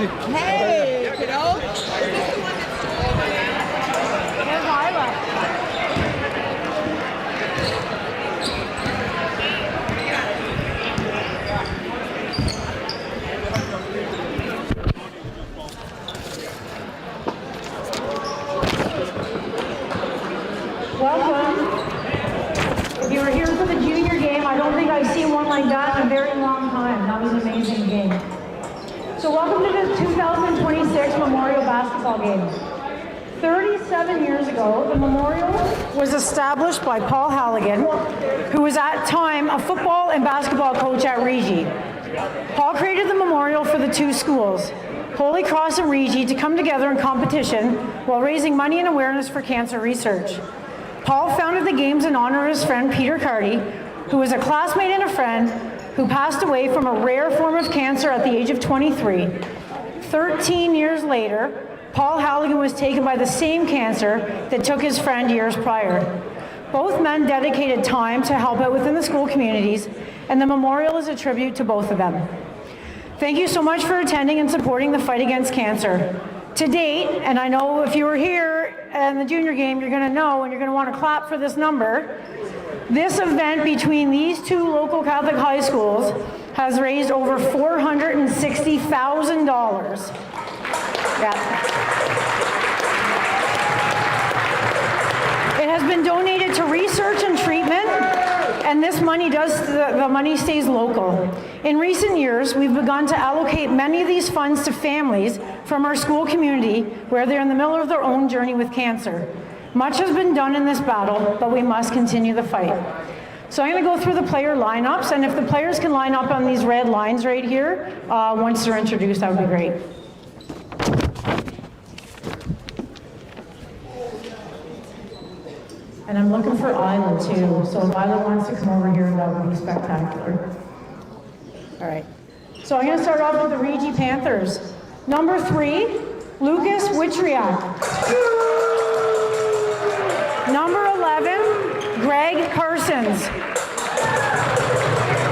Hey, kiddo. Is this the one that's There's Lila. Welcome. If you were here for the junior game, I don't think I've seen one like that in a very long time. That was an amazing game. So welcome to the 2026 Memorial Basketball Game. 37 years ago, the Memorial was established by Paul Halligan, who was at the time a football and basketball coach at REGI. Paul created the Memorial for the two schools, Holy Cross and REGI, to come together in competition while raising money and awareness for cancer research. Paul founded the games in honor of his friend Peter Carty, who was a classmate and a friend who passed away from a rare form of cancer at the age of 23. 13 years later, Paul Halligan was taken by the same cancer that took his friend years prior. Both men dedicated time to help out within the school communities, and the memorial is a tribute to both of them. Thank you so much for attending and supporting the fight against cancer. To date, and I know if you were here in the junior game, you're going to know and you're going to want to clap for this number. This event between these two local Catholic high schools has raised over $460,000. Yeah. It has been donated to research and treatment, and this money the money stays local. In recent years, we've begun to allocate many of these funds to families from our school community where they're in the middle of their own journey with cancer. Much has been done in this battle, but we must continue the fight. So I'm going to go through the player lineups, and if the players can line up on these red lines right here, once they're introduced, that would be great. And I'm looking for Isla too, so if Isla wants to come over here, that would be spectacular. All right, so I'm going to start off with the REGI Panthers. Number 3, Lucas Witriak. Number 11, Greg Parsons.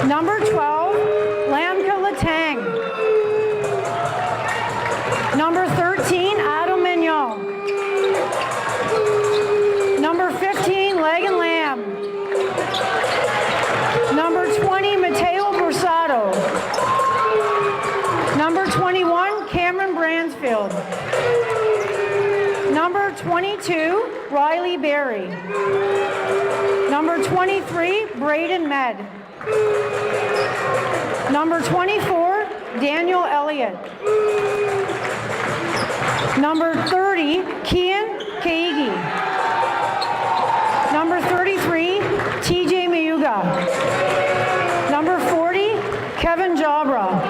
Number 12, Lamka Latang. Number 13, Adam Mignon. Number 15, Legan Lamb. Number 20, Mateo Borsato. Number 21, Cameron Bransfield. Number 22, Riley Berry. Number 23, Braden Med. Number 24, Daniel Elliott. Number 30, Kian Kaigi. Number 33, TJ Mayuga. Number 40, Kevin Jabra.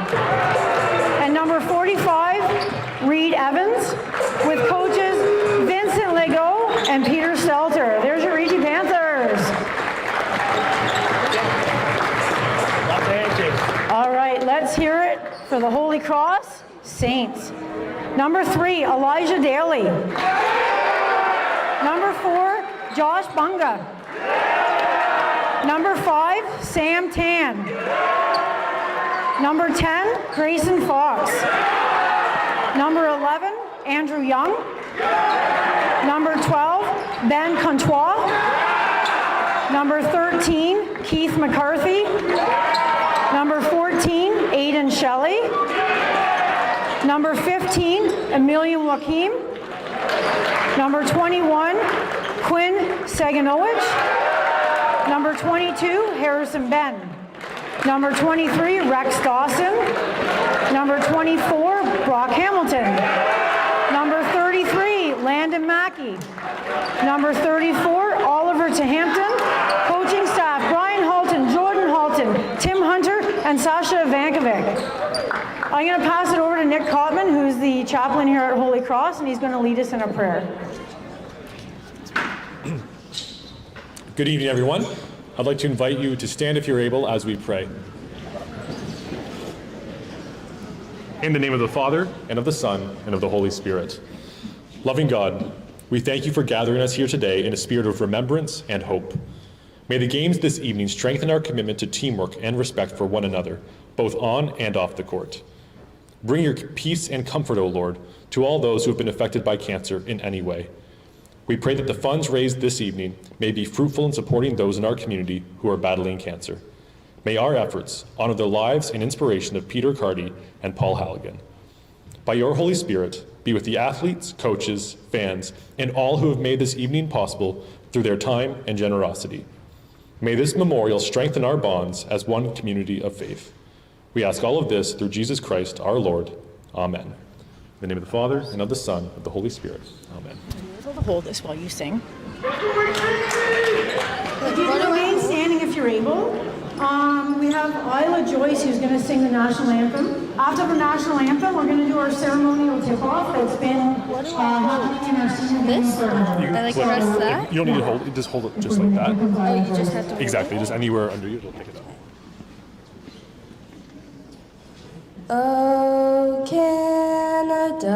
And number 45, Reed Evans, with coaches Vincent Lego and Peter Stelter. There's your REGI Panthers. All right, let's hear it for the Holy Cross Saints. Number 3, Elijah Daly. Number 4, Josh Bunga. Number 5, Sam Tan. Number 10, Grayson Fox. Number 11, Andrew Young. Number 12, Ben Contois. Number 13, Keith McCarthy. Number 14, Aiden Shelley. Number 15, Emilian Joaquim. Number 21, Quinn Saganowicz. Number 22, Harrison Ben. Number 23, Rex Dawson. Number 24, Brock Hamilton. Number 33, Landon Mackey. Number 34, Oliver Tahampton. Coaching staff, Brian Halton, Jordan Halton, Tim Hunter, and Sasha Vankovic. I'm going to pass it over to Nick Cotman, who's the chaplain here at Holy Cross, and he's going to lead us in a prayer. Good evening, everyone. I'd like to invite you to stand if you're able as we pray. In the name of the Father, and of the Son, and of the Holy Spirit. Loving God, we thank you for gathering us here today in a spirit of remembrance and hope. May the games this evening strengthen our commitment to teamwork and respect for one another, both on and off the court. Bring your peace and comfort, O Lord, to all those who have been affected by cancer in any way. We pray that the funds raised this evening may be fruitful in supporting those in our community who are battling cancer. May our efforts honor the lives and inspiration of Peter Carty and Paul Halligan. By your Holy Spirit, be with the athletes, coaches, fans, and all who have made this evening possible through their time and generosity. May this memorial strengthen our bonds as one community of faith. We ask all of this through Jesus Christ, our Lord. Amen. In the name of the Father, and of the Son, and of the Holy Spirit. Amen. I'm able to hold this while you sing. If you can remain standing if you're able. We have Isla Joyce who's going to sing the national anthem. After the national anthem, we're going to do our ceremonial tip-off that's been happening in our senior This? game I like the rest of that. You don't need to hold it, just hold it just like that. Oh, you just have to. Exactly, just anywhere under you, it'll pick it up. Oh, Canada,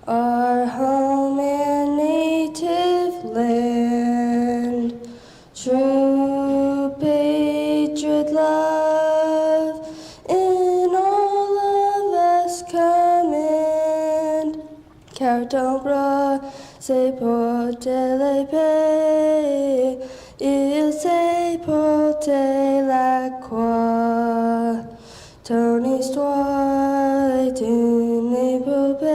our home and native land, true patriot love in all of us command. Carton bras, c'est pour te lever, il s'est porté la croix. Ton histoire est une épopée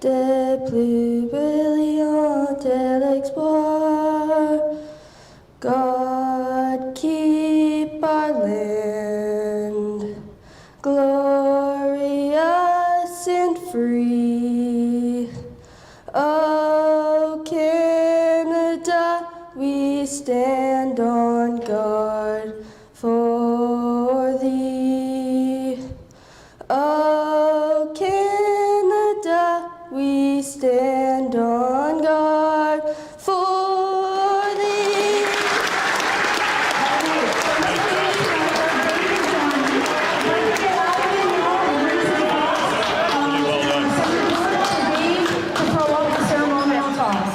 des plus brillantes exploits. God keep our land glorious and free. Oh, Canada, we stand on guard for thee. Oh, Canada, we stand on guard for thee. to throw out the ceremonial toss.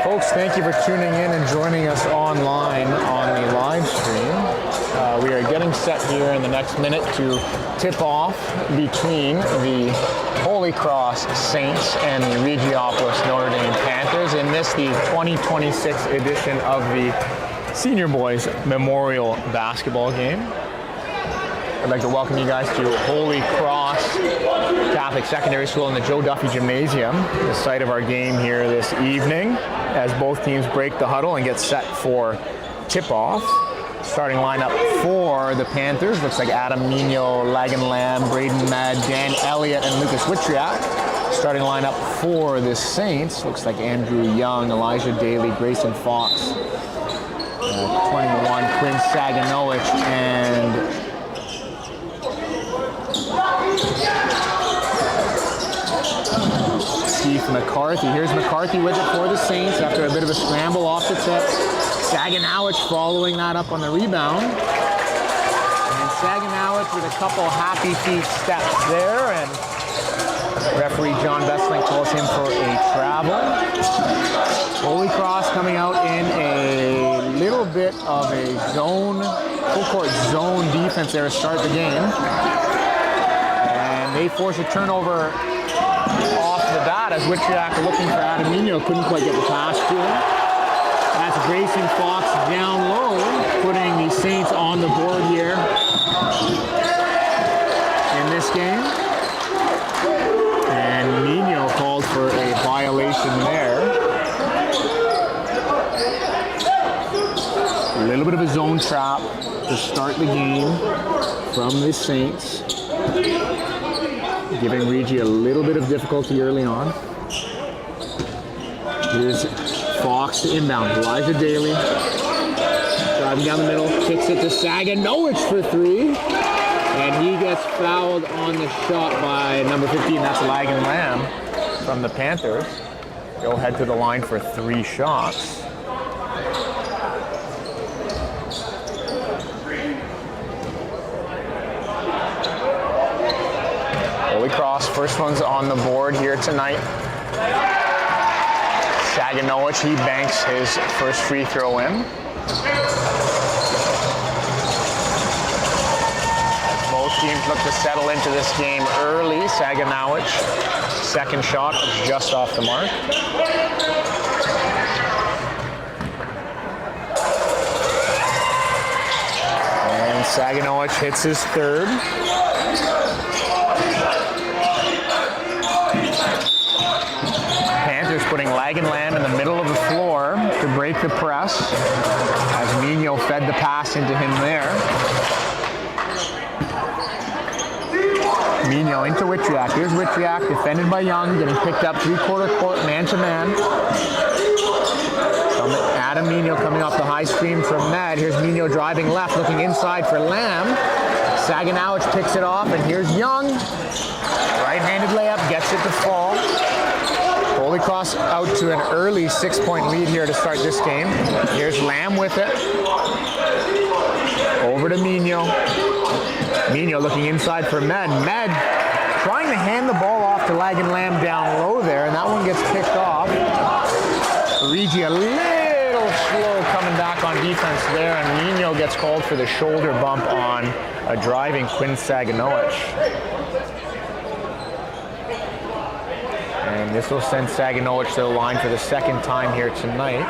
Folks, thank you for tuning in and joining us online on the live stream. We are getting set here in the next minute to tip off between the Holy Cross Saints and the Regiopolis Notre Dame Panthers in this, the 2026 edition of the Senior Boys Memorial Basketball Game. I'd like to welcome you guys to Holy Cross Catholic Secondary School in the Joe Duffy Gymnasium, the site of our game here this evening, as both teams break the huddle and get set for tip-off. Starting lineup for the Panthers looks like Adam Nino, Lagan Lamb, Braden Mad, Dan Elliott, and Lucas Witriak. Starting lineup for the Saints looks like Andrew Young, Elijah Daly, Grayson Fox, 21 Quinn Saganowicz, and Steve McCarthy. Here's McCarthy with it for the Saints after a bit of a scramble off the tip. Saganowicz following that up on the rebound. And Saganowicz with a couple happy feet steps there, and referee John Vestling calls him for a travel. Holy Cross coming out in a little bit of a zone, full court zone defense there to start the game. And they force a turnover off the bat as Witriak looking for Adam Nino, couldn't quite get the pass to him. That's Grayson Fox down low, putting the Saints on the board here in this game. And Nino called for a violation there. A little bit of a zone trap to start the game from the Saints, giving Regi a little bit of difficulty early on. Here's Fox to inbound. Elijah Daly driving down the middle, kicks it to Saganowicz for three. And he gets fouled on the shot by number 15. That's Lagan Lamb from the Panthers. He'll head to the line for 3 shots. Holy Cross, first one's on the board here tonight. Saganowicz, he banks his first free throw in. Both teams look to settle into this game early. Saganowicz, second shot was just off the mark. And Saganowicz hits his third. Panthers putting Lagan Lamb in the middle of the floor to break the press as Mino fed the pass into him there. Mino into Witriak. Here's Witriak, defended by Young, getting picked up three-quarter court, man-to-man. Adam Mino coming off the high screen from Med. Here's Mino driving left, looking inside for Lamb. Saganowicz picks it off, and here's Young. Right-handed layup, gets it to fall. Holy Cross out to an early 6-point lead here to start this game. Here's Lamb with it. Over to Mino. Mino looking inside for Med. Med trying to hand the ball off to Lagan Lamb down low there, and that one gets picked off. REGI a little slow coming back on defense there, and Mino gets called for the shoulder bump on a driving Quinn Saganowicz. And this will send Saganowicz to the line for the second time here tonight.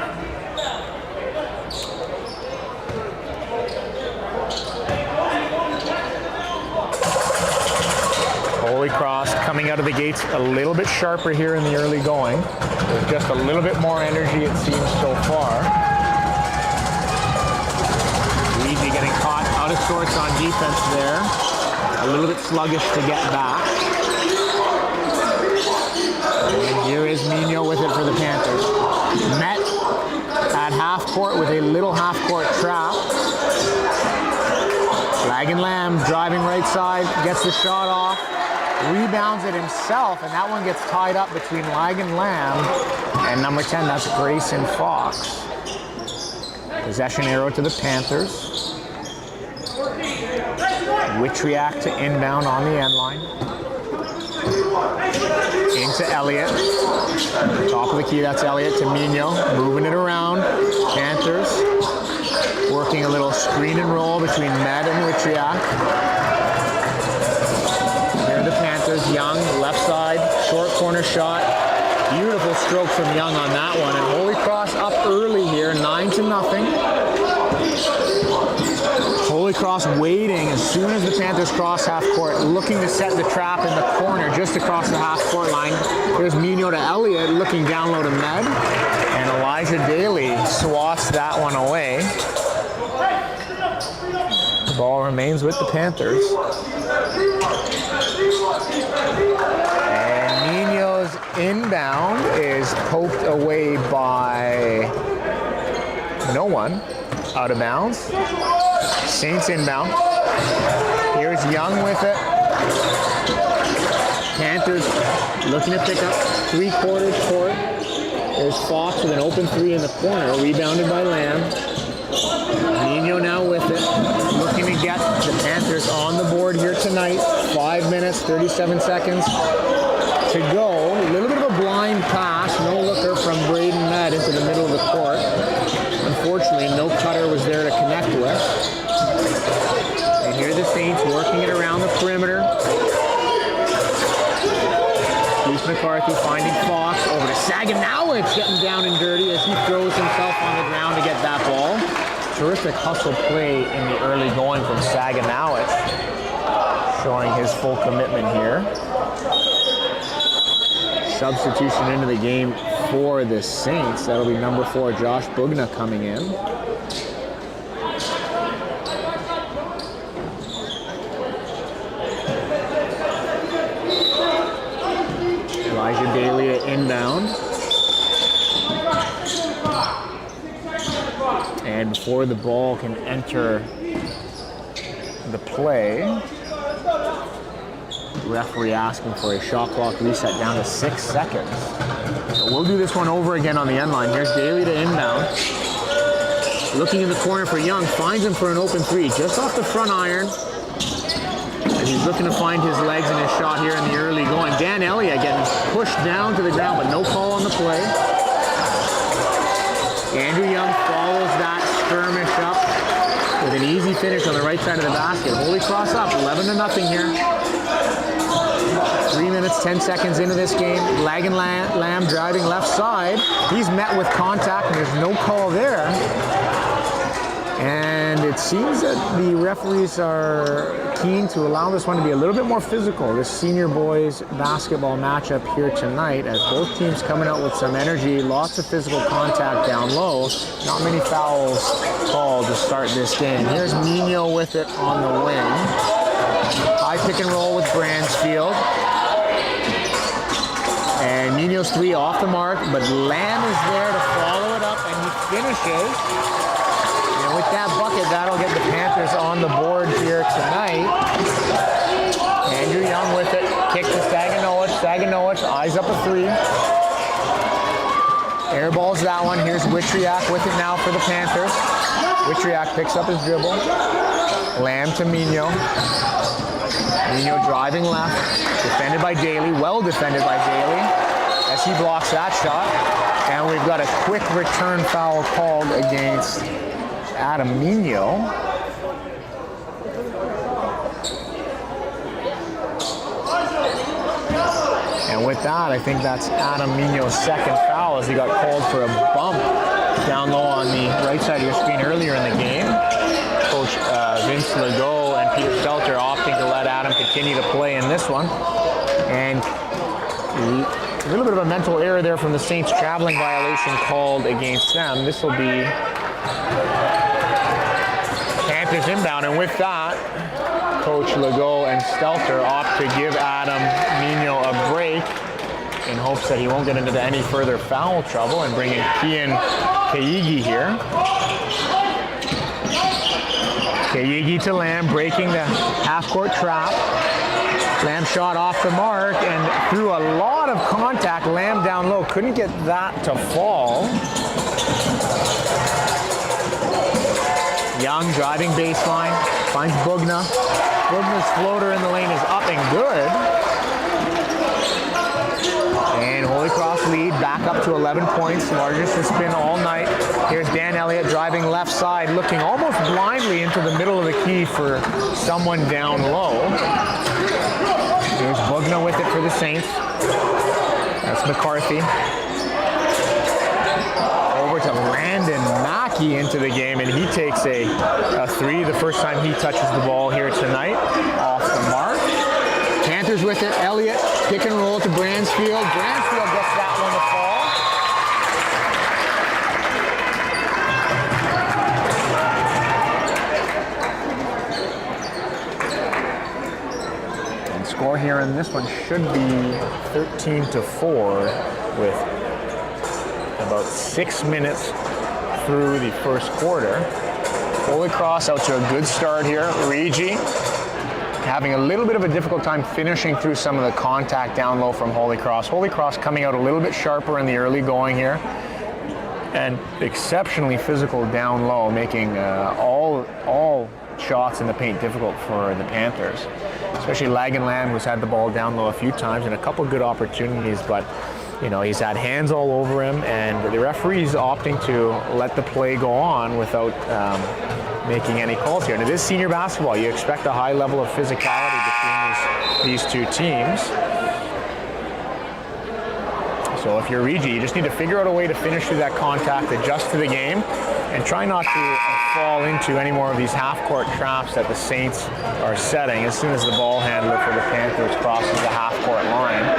Holy Cross coming out of the gates a little bit sharper here in the early going. There's just a little bit more energy, it seems, so far. REGI getting caught out of sorts on defense there. A little bit sluggish to get back. And here is Mino with it for the Panthers. Met at half court with a little half court trap. Lagan Lamb driving right side, gets the shot off, rebounds it himself, and that one gets tied up between Lagan Lamb and number 10, that's Grayson Fox. Possession arrow to the Panthers. Witriak to inbound on the end line. Into Elliott. Top of the key, that's Elliott to Mino. Moving it around. Panthers working a little screen and roll between Med and Witriak. Here are the Panthers. Young, left side, short corner shot. Beautiful stroke from Young on that one. And Holy Cross up early here, 9-0. Holy Cross waiting as soon as the Panthers cross half court, looking to set the trap in the corner just across the half court line. Here's Mino to Elliott, looking down low to Med. And Elijah Daly swats that one away. The ball remains with the Panthers. And Mino's inbound is poked away by no one. Out of bounds. Saints inbound. Here's Young with it. Panthers looking to pick up three-quarters court. There's Fox with an open three in the corner, rebounded by Lamb. Mino now with it, looking to get the Panthers on the board here tonight. 5 minutes, 37 seconds to go. A little bit of a blind pass, no looker from Braden Med into the middle of the court. Unfortunately, no cutter was there to connect with. And here are the Saints working it around the perimeter. Bruce McCarthy finding Fox over to Saganowicz, getting down and dirty as he throws himself on the ground to get that ball. Terrific hustle play in the early going from Saganowicz, showing his full commitment here. Substitution into the game for the Saints. That'll be number 4, Josh Bugna, coming in. Elijah Daly at inbound. And before the ball can enter the play, referee asking for a shot clock reset down to 6 seconds. So we'll do this one over again on the end line. Here's Daly to inbound. Looking in the corner for Young, finds him for an open three, just off the front iron. And he's looking to find his legs in his shot here in the early going. Dan Elliott getting pushed down to the ground, but no call on the play. Andrew Young follows that skirmish up with an easy finish on the right side of the basket. Holy Cross up, 11-0 here. 3 minutes, 10 seconds into this game. Lagan Lamb driving left side. He's met with contact and there's no call there. And it seems that the referees are keen to allow this one to be a little bit more physical, this senior boys basketball matchup here tonight, as both teams coming out with some energy, lots of physical contact down low, not many fouls called to start this game. Here's Mino with it on the wing. High pick and roll with Bransfield. And Nino's three off the mark, but Lamb is there to follow it up and he finishes. And with that bucket, that'll get the Panthers on the board here tonight. Andrew Young with it, kick to Saganowicz. Saganowicz eyes up a three. Airballs that one. Here's Witriak with it now for the Panthers. Witriak picks up his dribble. Lamb to Mino. Mino driving left, defended by Daly, well defended by Daly, as he blocks that shot. And we've got a quick return foul called against Adam Mino. And with that, I think that's Adam Mino's second foul, as he got called for a bump down low on the right side of your screen earlier in the game. Coach Vince Legault and Peter Stelter opting to let Adam continue to play in this one. And a little bit of a mental error there from the Saints, traveling violation called against them. This will be Panthers inbound, and with that, Coach Legault and Stelter opt to give Adam Mino a break in hopes that he won't get into any further foul trouble, and bring in Kian Kayigi here. Kayigi to Lamb, breaking the half-court trap. Lamb shot off the mark, and through a lot of contact, Lamb down low, couldn't get that to fall. Young driving baseline, finds Bugna. Bugna's floater in the lane is up and good. And Holy Cross lead back up to 11 points, largest it's been all night. Here's Dan Elliott driving left side, looking almost blindly into the middle of the key for someone down low. Here's Bugna with it for the Saints. That's McCarthy. Over to Landon Mackey into the game, and he takes a three, the first time he touches the ball here tonight, off the mark. Panthers with it, Elliott, pick and roll to Bransfield. Bransfield gets that one to fall. And score here in this one should be 13-4 with about 6 minutes through the first quarter. Holy Cross out to a good start here. REGI having a little bit of a difficult time finishing through some of the contact down low from Holy Cross. Holy Cross coming out a little bit sharper in the early going here, and exceptionally physical down low, making all shots in the paint difficult for the Panthers. Especially Lagan Lamb, who's had the ball down low a few times and a couple good opportunities, but you know, he's had hands all over him, and the referee's opting to let the play go on without making any calls here. And it is senior basketball. You expect a high level of physicality between these two teams. So if you're REGI, you just need to figure out a way to finish through that contact, adjust to the game, and try not to fall into any more of these half-court traps that the Saints are setting as soon as the ball handler for the Panthers crosses the half-court line.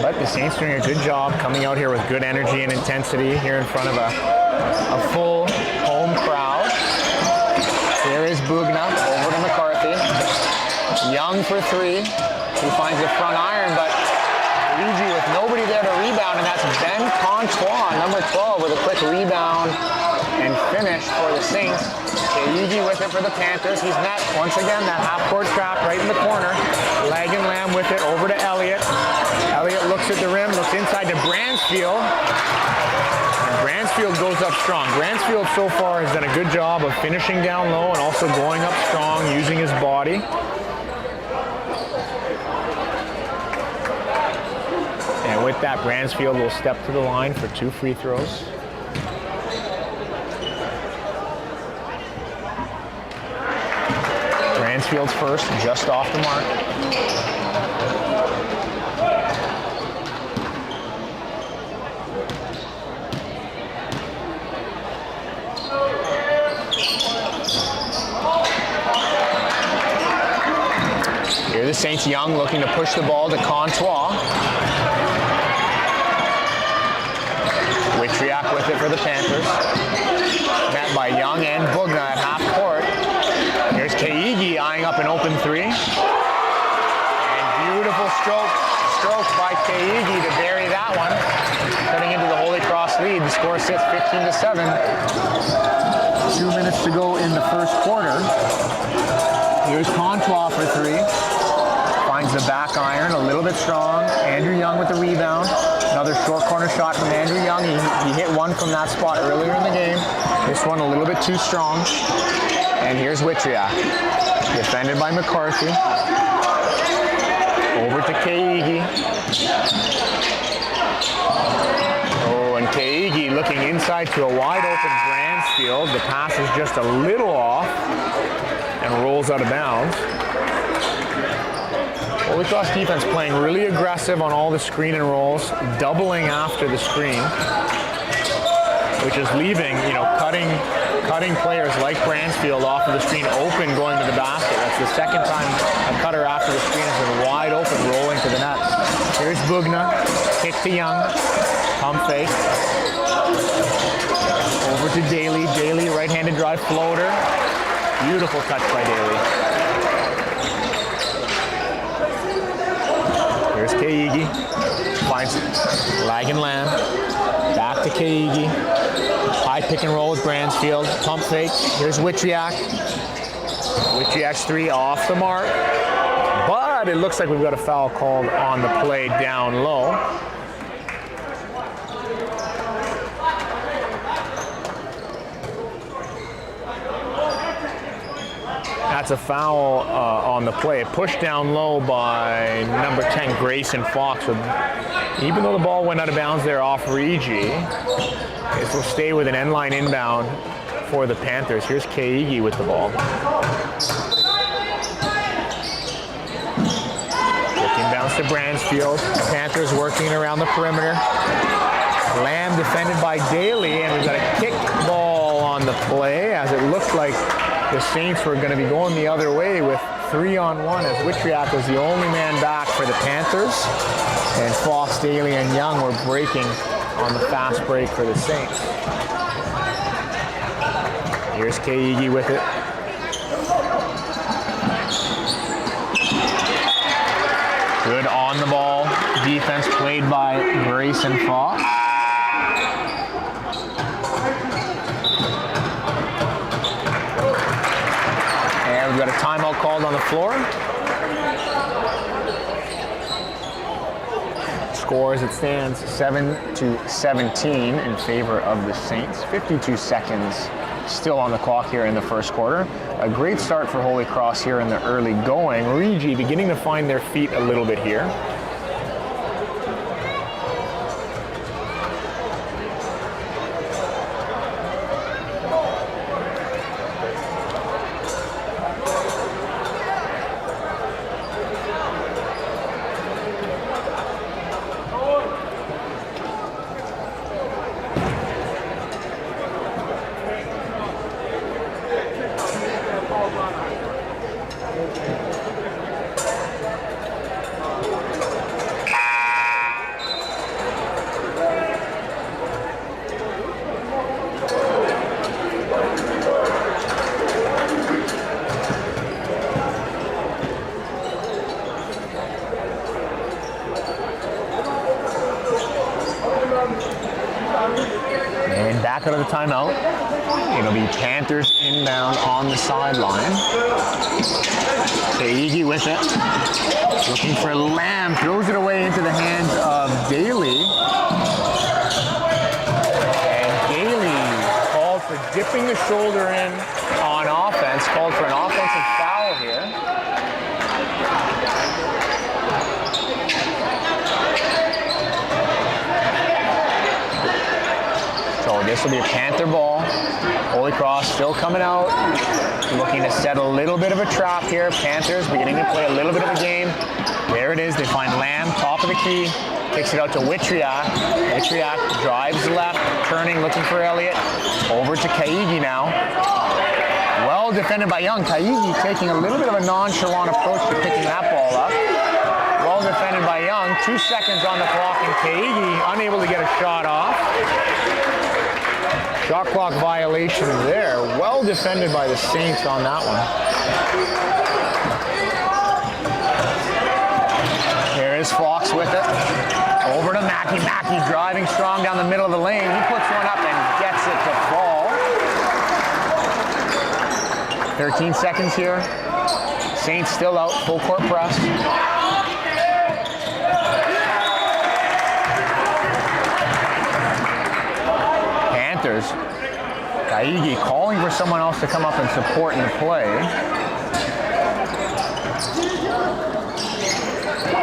But the Saints doing a good job coming out here with good energy and intensity here in front of a full home crowd. Here is Bugna over to McCarthy. Young for three. He finds the front iron, but REGI with push for the Saints. Keigi with it for the Panthers. He's met, once again, that half-court trap right in the corner. Leg and Lamb with it over to Elliott. Elliott looks at the rim, looks inside to Bransfield. And Bransfield goes up strong. Bransfield so far has done a good job of finishing down low and also going up strong, using his body. And with that, Bransfield will step to the line for 2 free throws. Bransfield's first, just off the mark. Here the Saints Young looking to push the ball to Contois. Witriak with it for the Panthers. Met by Young and Bugna at half court. Here's Keigi eyeing up an open 3. And beautiful stroke by Keigi to bury that one. Cutting into the Holy Cross lead. The score sits 15-7. 2 minutes to go in the first quarter. Here's Contois for 3. Finds the back iron, a little bit strong. Andrew Young with the rebound. Another short corner shot from Andrew Young. He hit one from that spot earlier in the game. This one a little bit too strong. And here's Witriak. Defended by McCarthy. Over to Keigi. Oh, and Keigi looking inside to a wide open Bransfield. The pass is just a little off and rolls out of bounds. Holy Cross defense playing really aggressive on all the screen and rolls, doubling after the screen, which is leaving, cutting players like Bransfield off of the screen open going to the basket. That's the second time a cutter after the screen has been wide open rolling to the net. Here's Bugna, kick to Young, pump fake. Over to Daly. Daly, right-handed drive floater. Beautiful touch by Daly. Here's Keigi. Finds Lag and Lamb. Back to Keigi. High pick and roll with Bransfield. Pump fake. Here's Witriak. Witriak's 3 off the mark. But it looks like we've got a foul called on the play down low. That's a foul on the play. Pushed down low by number 10, Grayson Fox. Even though the ball went out of bounds there off REGI, this will stay with an end line inbound for the Panthers. Here's Keigi with the ball. Looking bounce to Bransfield. Panthers working around the perimeter. Lamb defended by Daly, and we've got a kick ball on the play as it looked like the Saints were going to be going the other way with 3-on-1 as Witriak was the only man back for the Panthers. And Fox, Daly, and Young were breaking on the fast break for the Saints. Here's Keigi with it. Good on the ball defense played by Grayson Fox. And we've got a timeout called on the floor. Score as it stands 7-17 in favor of the Saints. 52 seconds still on the clock here in the first quarter. A great start for Holy Cross here in the early going. REGI beginning to find their feet a little bit here. back out of the timeout. It'll be Panthers inbound on the sideline. Kaigi with it. Looking for Lamb. Throws it away into the hands of Daly. And Daly called for dipping the shoulder in on offense. Called for an offensive foul here. So this will be a Panther ball. Holy Cross still coming out. Looking to set a little bit of a trap here. Panthers beginning to play a little bit of a game. There it is. They find Lamb, top of the key. Kicks it out to Witriak. Witriak drives left, turning, looking for Elliott. Over to Kaigi now. Well defended by Young. Kaigi taking a little bit of a nonchalant approach to picking that ball up. Well defended by Young. 2 seconds on the clock, and Kaigi unable to get a shot off. Shot clock violation there. Well defended by the Saints on that one. Here is Fox with it. Over to Mackey. Mackey driving strong down the middle of the lane. He puts one up and gets it to fall. 13 seconds here. Saints still out, full court press. Panthers. Kaigi calling for someone else to come up and support in the play.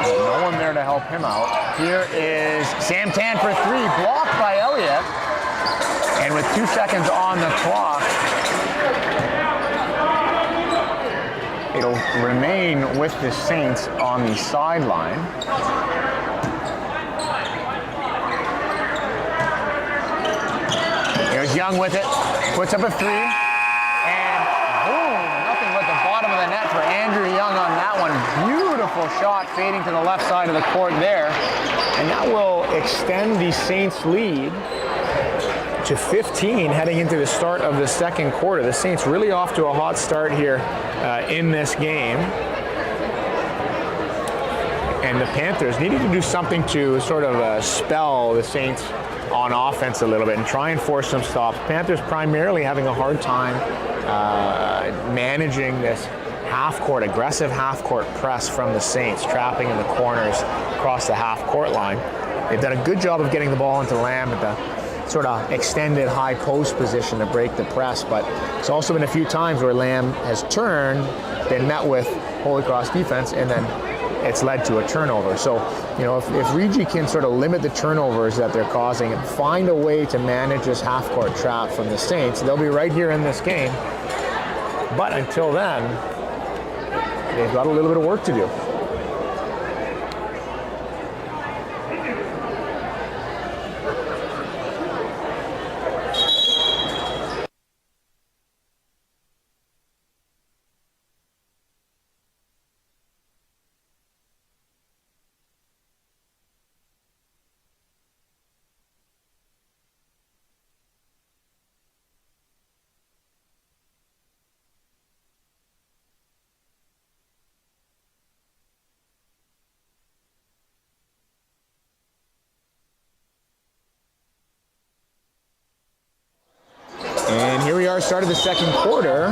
No one there to help him out. Here is Sam Tan for three, blocked by Elliott. And with 2 seconds on the clock, it'll remain with the Saints on the sideline. Here's Young with it, puts up a three, and boom, nothing but the bottom of the net for Andrew Young on that one. Beautiful shot fading to the left side of the court there, and that will extend the Saints lead to 15 heading into the start of the second quarter. The Saints really off to a hot start here in this game. And the Panthers needed to do something to sort of spell the Saints on offense a little bit and try and force some stops. Panthers primarily having a hard time managing this aggressive half-court press from the Saints, trapping in the corners across the half-court line. They've done a good job of getting the ball into Lamb at the sort of extended high post position to break the press, but it's also been a few times where Lamb has turned, been met with Holy Cross defense, and then it's led to a turnover. So, you know, if REGI can sort of limit the turnovers that they're causing and find a way to manage this half-court trap from the Saints, they'll be right here in this game. But until then, they've got a little bit of work to do. And here we are, started the second quarter.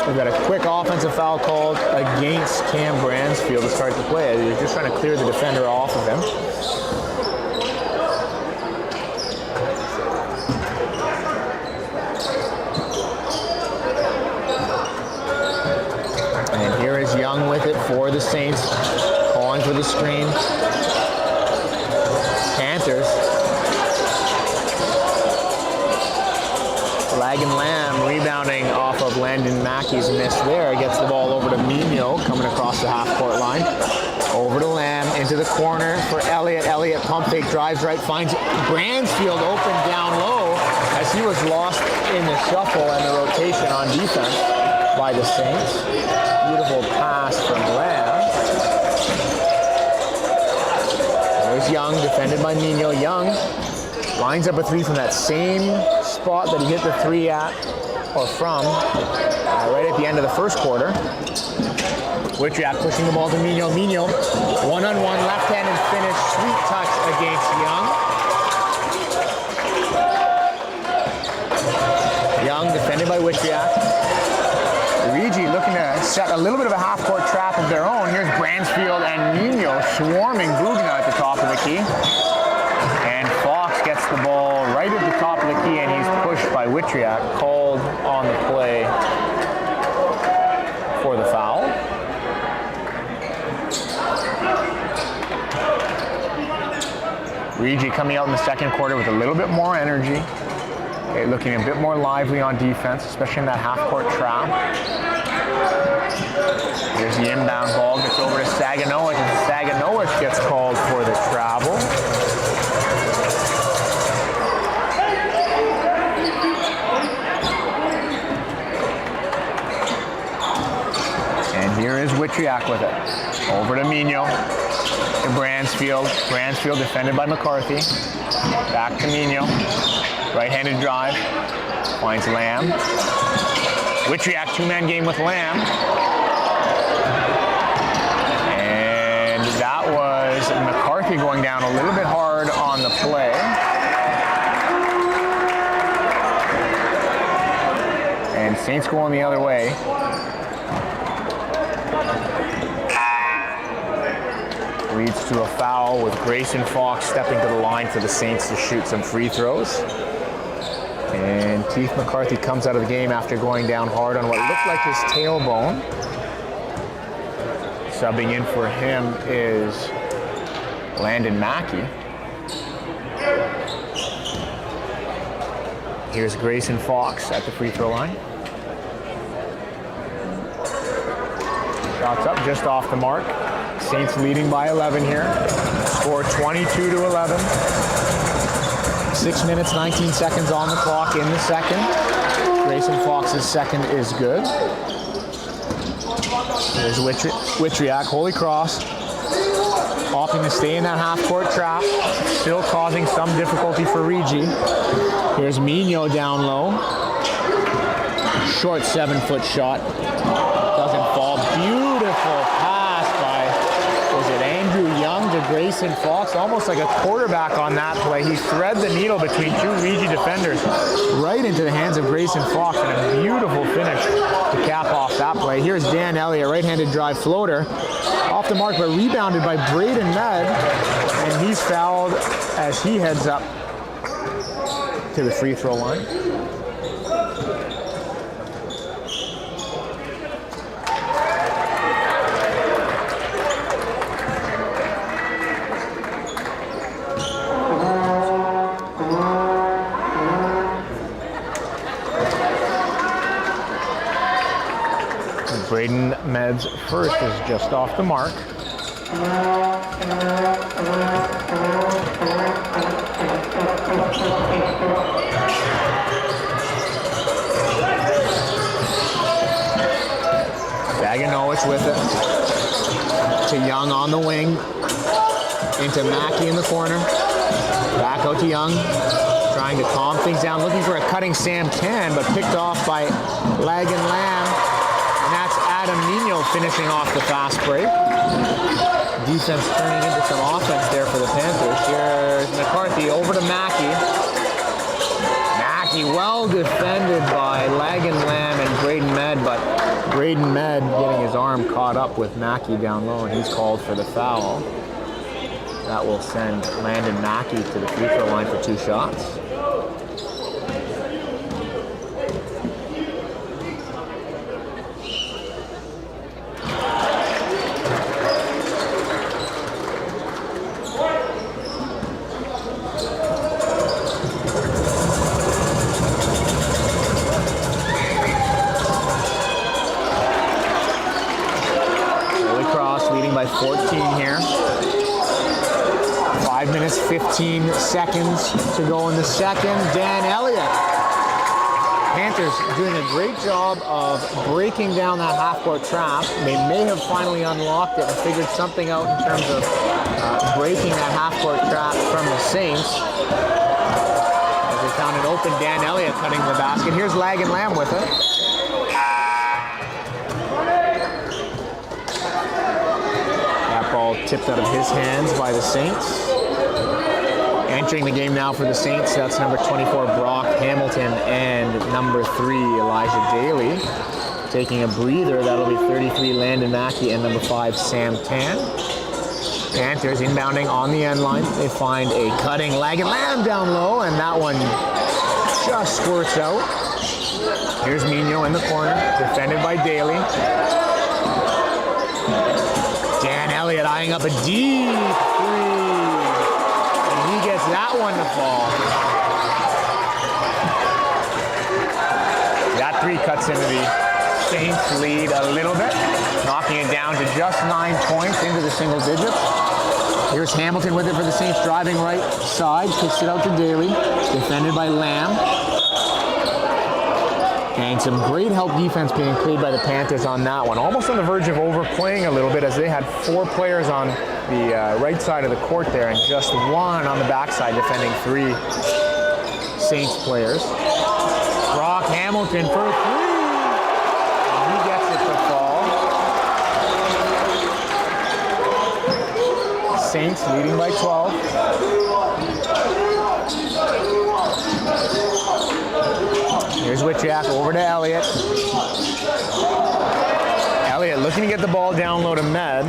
We've got a quick offensive foul called against Cam Bransfield to start the play. They're just trying to clear the defender off of him. And here is Young with it for the Saints, calling for the screen. Panthers. Lagan Lamb rebounding off of Landon Mackey's miss there. Gets the ball over to Mino coming across the half-court line. Over to Lamb, into the corner for Elliott. Elliott pump fake, drives right, finds Bransfield open down low as he was lost in the shuffle and the rotation on defense by the Saints. Beautiful pass from Lamb. There's Young, defended by Mino. Young lines up a three from that same spot that he hit the three at, or from, right at the end of the first quarter. Witriak pushing the ball to Mino. Mino, one-on-one, left-handed finish, sweet touch against Young. set a little bit of a half-court trap of their own. Here's Bransfield and Nino swarming Bugna at the top of the key. And Fox gets the ball right at the top of the key, and he's pushed by Witriak, called on the play for the foul. REGI coming out in the second quarter with a little bit more energy, looking a bit more lively on defense, especially in that half-court trap. Here's the inbound ball, gets over to Saganowicz, and Saganowicz gets called for the travel. And here is Witriak with it. Over to Mino. To Bransfield. Bransfield defended by McCarthy. Back to Mino. Right-handed drive. Finds Lamb. Witriak two-man game with Lamb. And that was McCarthy going down a little bit hard on the play. And Saints going the other way. Leads to a foul with Grayson Fox stepping to the line for the Saints to shoot some free throws. And Keith McCarthy comes out of the game after going down hard on what looked like his tailbone. Subbing in for him is Landon Mackey. Here's Grayson Fox at the free throw line. Shots up just off the mark. Saints leading by 11 here. Score 22-11. 6 minutes, 19 seconds on the clock in the second. Grayson Fox's second is good. There's Witriak, Holy Cross, opting to stay in that half-court trap, still causing some difficulty for REGI. Here's Mino down low. Short 7-foot shot. Doesn't fall. Beautiful pass by, was it Andrew Young to Grayson Fox? Almost like a quarterback on that play. He thread the needle between two REGI defenders right into the hands of Grayson Fox, and a beautiful finish to cap off that play. Here's Dan Elliott, right-handed drive floater. Off the mark, but rebounded by Braden Med, and he's fouled as he heads up to the free throw line. Braden Med's first is just off the mark. Saganowicz with it. To Young on the wing. Into Mackey in the corner. Back out to Young. Trying to calm things down. Looking for a cutting Sam Tan, but picked off by Lagan Lamb. And that's Adam Nino finishing off the fast break. Defense turning into some offense there for the Panthers. Here's McCarthy over to Mackey. Mackey well defended by Lagan Lamb and Braden Med, but Braden Med getting his arm caught up with Mackey down low, and he's called for the foul. That will send Landon Mackey to the free throw line for 2 shots. By 14 here. 5 minutes, 15 seconds to go in the second. Dan Elliott. Panthers doing a great job of breaking down that half-court trap. They may have finally unlocked it and figured something out in terms of breaking that half-court trap from the Saints. As they found an open Dan Elliott cutting the basket. Here's Lagan Lamb with it. Ball tipped out of his hands by the Saints. Entering the game now for the Saints, that's number 24 Brock Hamilton and number 3 Elijah Daly. taking a breather. That'll be 33 Landon Mackey and number 5 Sam Tan. Panthers inbounding on the end line. They find a cutting Lagan Lamb down low, and that one just squirts out. Here's Mino in the corner, defended by Daly. Dan Elliott eyeing up a deep three, and he gets that one to fall. That three cuts into the Saints lead a little bit, knocking it down to just 9 points into the single digits. Here's Hamilton with it for the Saints, driving right side, kicks it out to Daly, defended by Lamb. And some great help defense being played by the Panthers on that one. Almost on the verge of overplaying a little bit, as they had 4 players on the right side of the court there and just 1 on the backside defending 3 Saints players. Brock Hamilton for 3. And he gets it to fall. Saints leading by 12. Here's Witchiak over to Elliott. Elliott looking to get the ball down low to Med.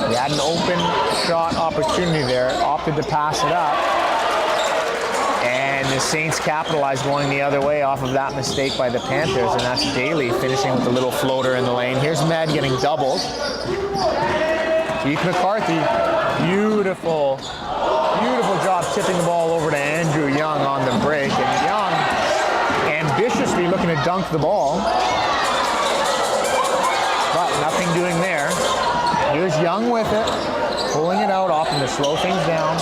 He had an open shot opportunity there, opted to pass it up. And the Saints capitalized going the other way off of that mistake by the Panthers, and that's Daly finishing with a little floater in the lane. Here's Med getting doubled. Keith McCarthy, beautiful job tipping the ball over to Andrew Young on the break. And Young ambitiously looking to dunk the ball, but nothing doing there. Here's Young with it, pulling it out, opting to slow things down.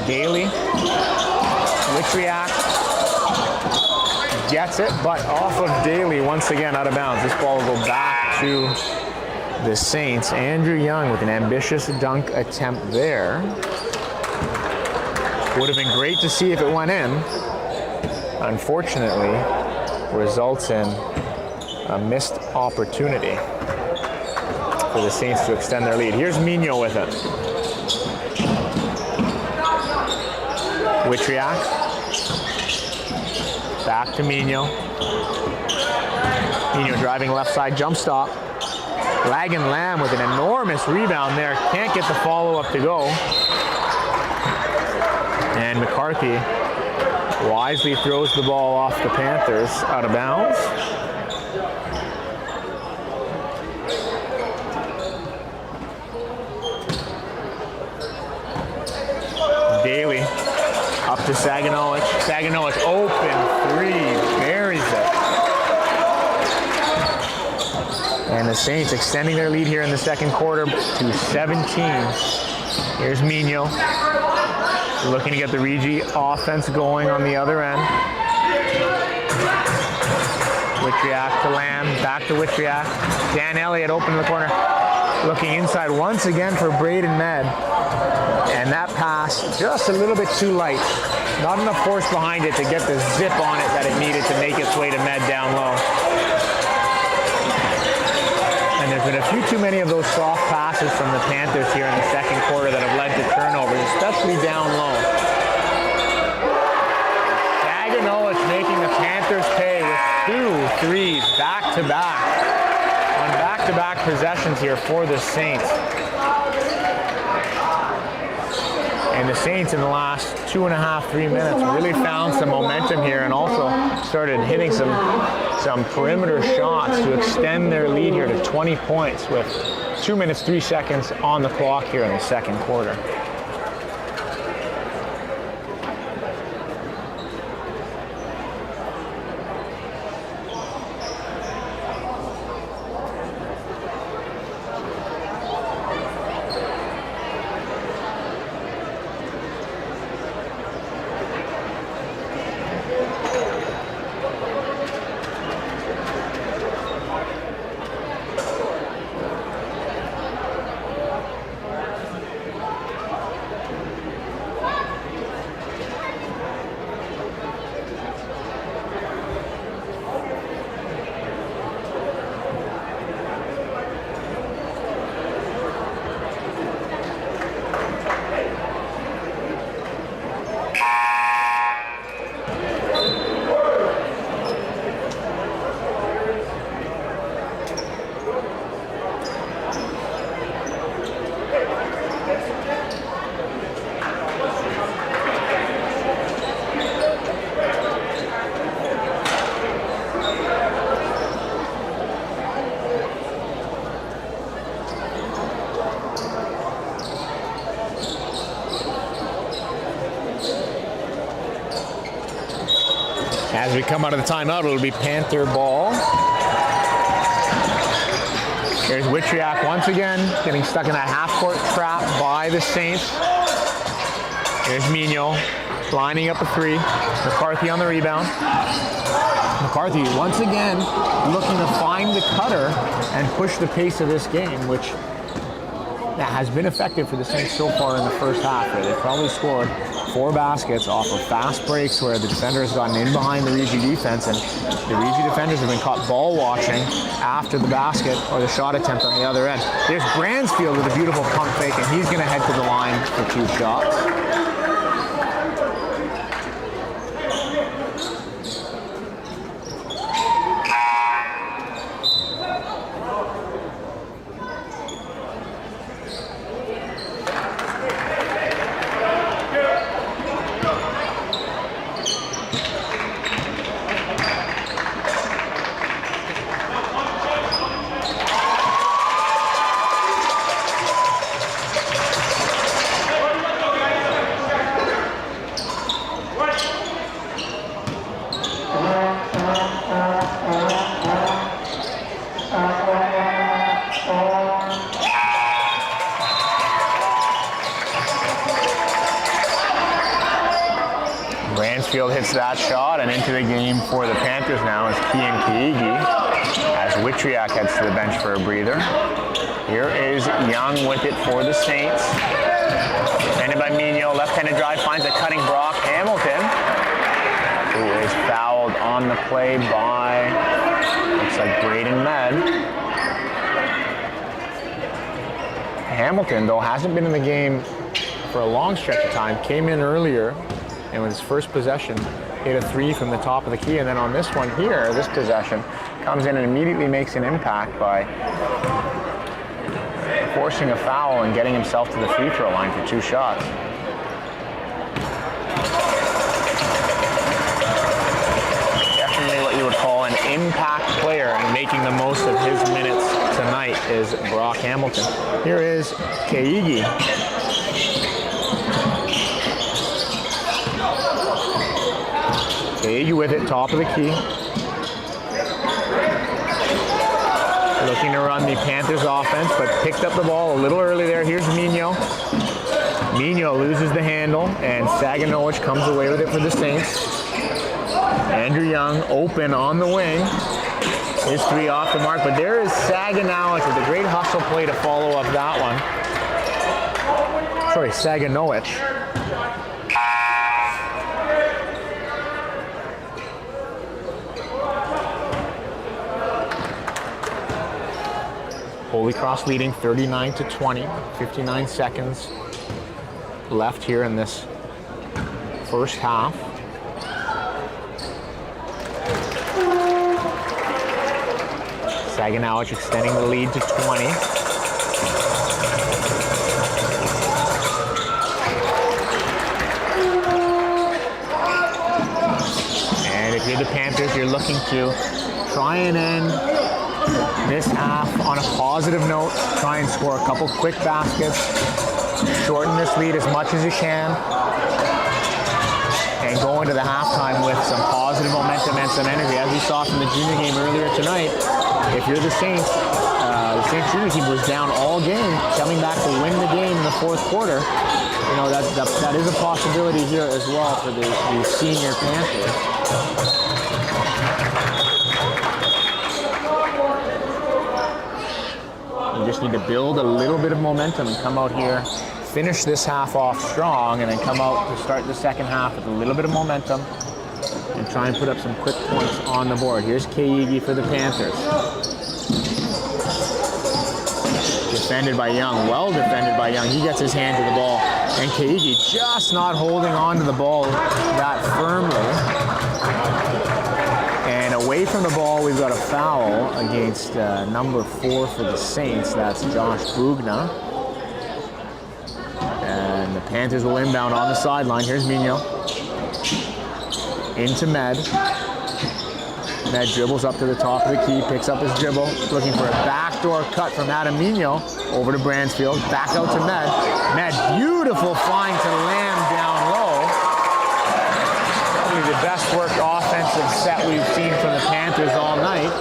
Daly, Witchiak gets it, but off of Daly once again out of bounds. This ball will go back to the Saints. Andrew Young with an ambitious dunk attempt there. Would have been great to see if it went in. Unfortunately, results in a missed opportunity for the Saints to extend their lead. Here's Mino with it. Witchiak. Back to Mino. Mino driving left side, jump stop. Lagan Lamb with an enormous rebound there. Can't get the follow-up to go. And McCarthy wisely throws the ball off the Panthers out of bounds. Daly up to Saganowicz. Saganowicz open three, buries it. And the Saints extending their lead here in the second quarter to 17. Here's Mino. Looking to get the REGI offense going on the other end. Witchiak to Lamb, back to Witchiak. Dan Elliott open in the corner. Looking inside once again for Braden Med. And that pass just a little bit too light. Not enough force behind it to get the zip on it that it needed to make its way to Med down low. And there's been a few too many of those soft passes from the Panthers here in the second quarter that have led to turnovers, especially down low. Saganowicz making the Panthers pay with 2 threes back-to-back. On back-to-back possessions here for the Saints. And the Saints in the last 2.5, 3 minutes really found some momentum here and also started hitting some perimeter shots to extend their lead here to 20 points with 2 minutes, 3 seconds on the clock here in the second quarter. As we come out of the timeout, it'll be Panther ball. Here's Witriak once again, getting stuck in that half-court trap by the Saints. Here's Migno, lining up a three. McCarthy on the rebound. McCarthy once again looking to find the cutter and push the pace of this game, which has been effective for the Saints so far in the first half. They've probably scored 4 baskets off of fast breaks where the defender has gotten in behind the REGI defense, and the REGI defenders have been caught ball watching after the basket or the shot attempt on the other end. There's Bransfield with a beautiful pump fake, and he's going to head to the line for 2 shots. Bransfield hits that shot, and into the game for the Panthers now is Kian Kiigi as Witriak heads to the bench for a breather. Here is Young with it for the Saints. Defended by Migno, left-handed drive, finds a cutting Brock Hamilton, who is fouled on the play by, looks like Braden Med. Hamilton, though, hasn't been in the game for a long stretch of time, came in earlier, and with his first possession, hit a 3 from the top of the key. And then on this one here, this possession, comes in and immediately makes an impact by forcing a foul and getting himself to the free throw line for 2 shots. Definitely what you would call an impact player, and making the most of his minutes tonight is Brock Hamilton. Here is Keigi. Keigi with it, top of the key. Looking to run the Panthers offense, but picked up the ball a little early there. Here's Migno. Migno loses the handle, and Saganowicz comes away with it for the Saints. Andrew Young open on the wing. His 3 off the mark, but there is Saganowicz with a great hustle play to follow up that one. Sorry, Saganowicz. Holy Cross leading 39-20, 59 seconds left here in this first half. Saganowicz extending the lead to 20. And if you're the Panthers, you're looking to try and end this half on a positive note, try and score a couple quick baskets, shorten this lead as much as you can, and go into the halftime with some positive momentum and some energy. As we saw from the junior game earlier tonight, if you're the Saints, the Saints junior team was down all game, coming back to win the game in the 4th quarter. You know, that is a possibility here as well for the senior Panthers. You just need to build a little bit of momentum and come out here, finish this half off strong, and then come out to start the second half with a little bit of momentum and try and put up some quick points on the board. Here's Keigi for the Panthers. Defended by Young, well defended by Young. He gets his hand to the ball, and Keigi just not holding on to the ball that firmly. And away from the ball, we've got a foul against number 4 for the Saints. That's Josh Bugna. And the Panthers will inbound on the sideline. Here's Migno. Into Med. Med dribbles up to the top of the key, picks up his dribble, looking for a backdoor cut from Adam Migno. Over to Bransfield, back out to Med. Med, beautiful flying to Lamb down low. Probably the best worked offense defensive set we've seen from the Panthers all night.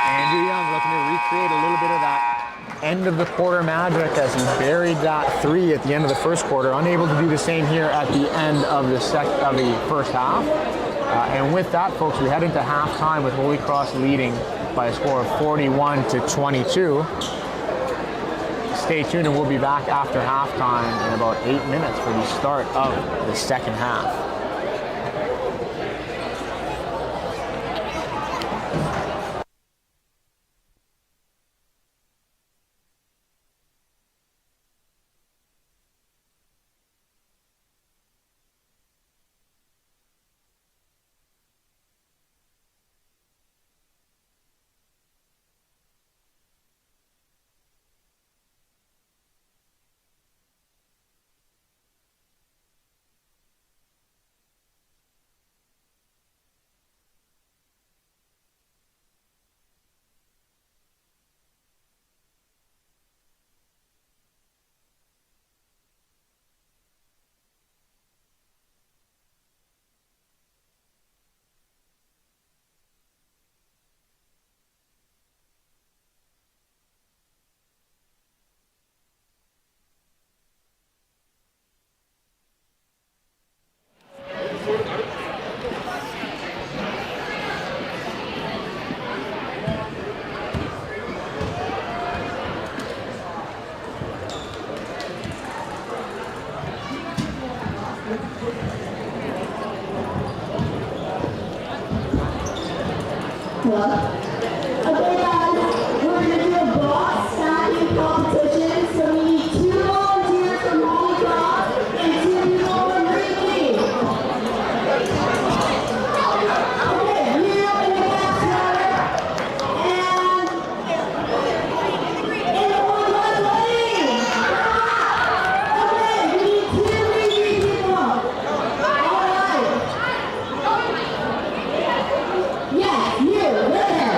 Andrew Young looking to recreate a little bit of that end of the quarter magic as he buried that three at the end of the first quarter. Unable to do the same here at the end of the first half. And with that, folks, we head into halftime with Holy Cross leading by a score of 41-22. Stay tuned and we'll be back after halftime in about 8 minutes for the start of the second half. Okay guys, we're going to do a block stacking competition, so we need 2 volunteers from Holy Cross and 2 people from REGI. Okay, you and the gas runner, and the one left lane. Okay, we need 2 REGI people. Alright. Yes, you, right there.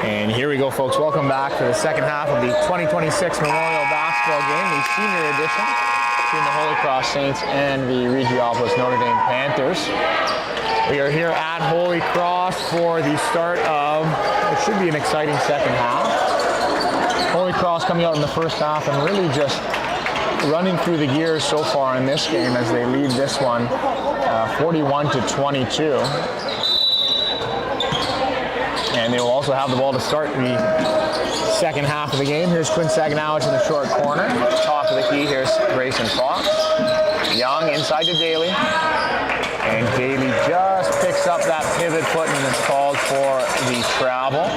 And here we go, folks. Welcome back to the second half of the 2026 Memorial Basketball Game, the senior edition between the Holy Cross Saints and the Regiopolis Notre Dame Panthers. We are here at Holy Cross for the start of what should be an exciting second half. Holy Cross coming out in the first half and really just running through the gears so far in this game as they lead this one 41-22. And they will also have the ball to start the second half of the game. Here's Quinn Saganowicz in the short corner. Top of the key, here's Grayson Fox. Young inside to Daly. And Daly just picks up that pivot foot and is called for the travel.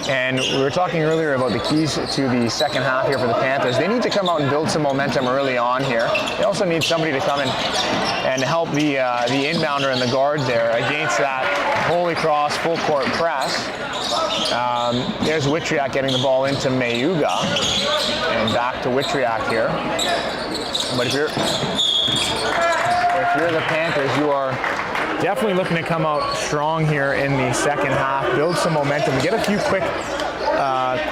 And we were talking earlier about the keys to the second half here for the Panthers. They need to come out and build some momentum early on here. They also need somebody to come in and help the inbounder and the guard there against that Holy Cross full court press. There's Witriak getting the ball into Mayuga. And back to Witriak here. But if you're the Panthers, you are definitely looking to come out strong here in the second half, build some momentum, get a few quick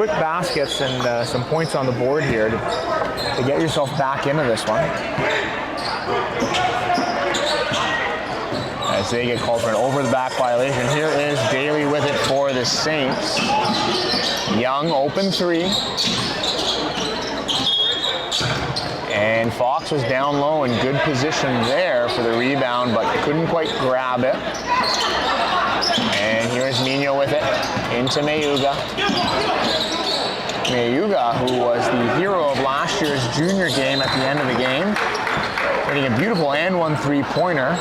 baskets and some points on the board here to get yourself back into this one. As they get called for an over-the-back violation. Here is Daly with it for the Saints. Young, open three. And Fox was down low in good position there for the rebound, but couldn't quite grab it. And here's Mino with it into Mayuga. Mayuga, who was the hero of last year's junior game at the end of the game, hitting a beautiful and one three-pointer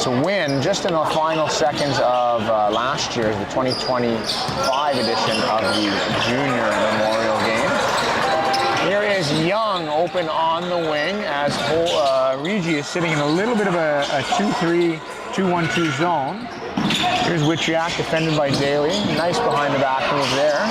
to win just in the final seconds of last year's, the 2025 edition of the junior memorial game. Here is Young open on the wing as REGI is sitting in a little bit of a 2-3, 2-1-2 zone. Here's Wichiak defended by Daly. Nice behind the back move there.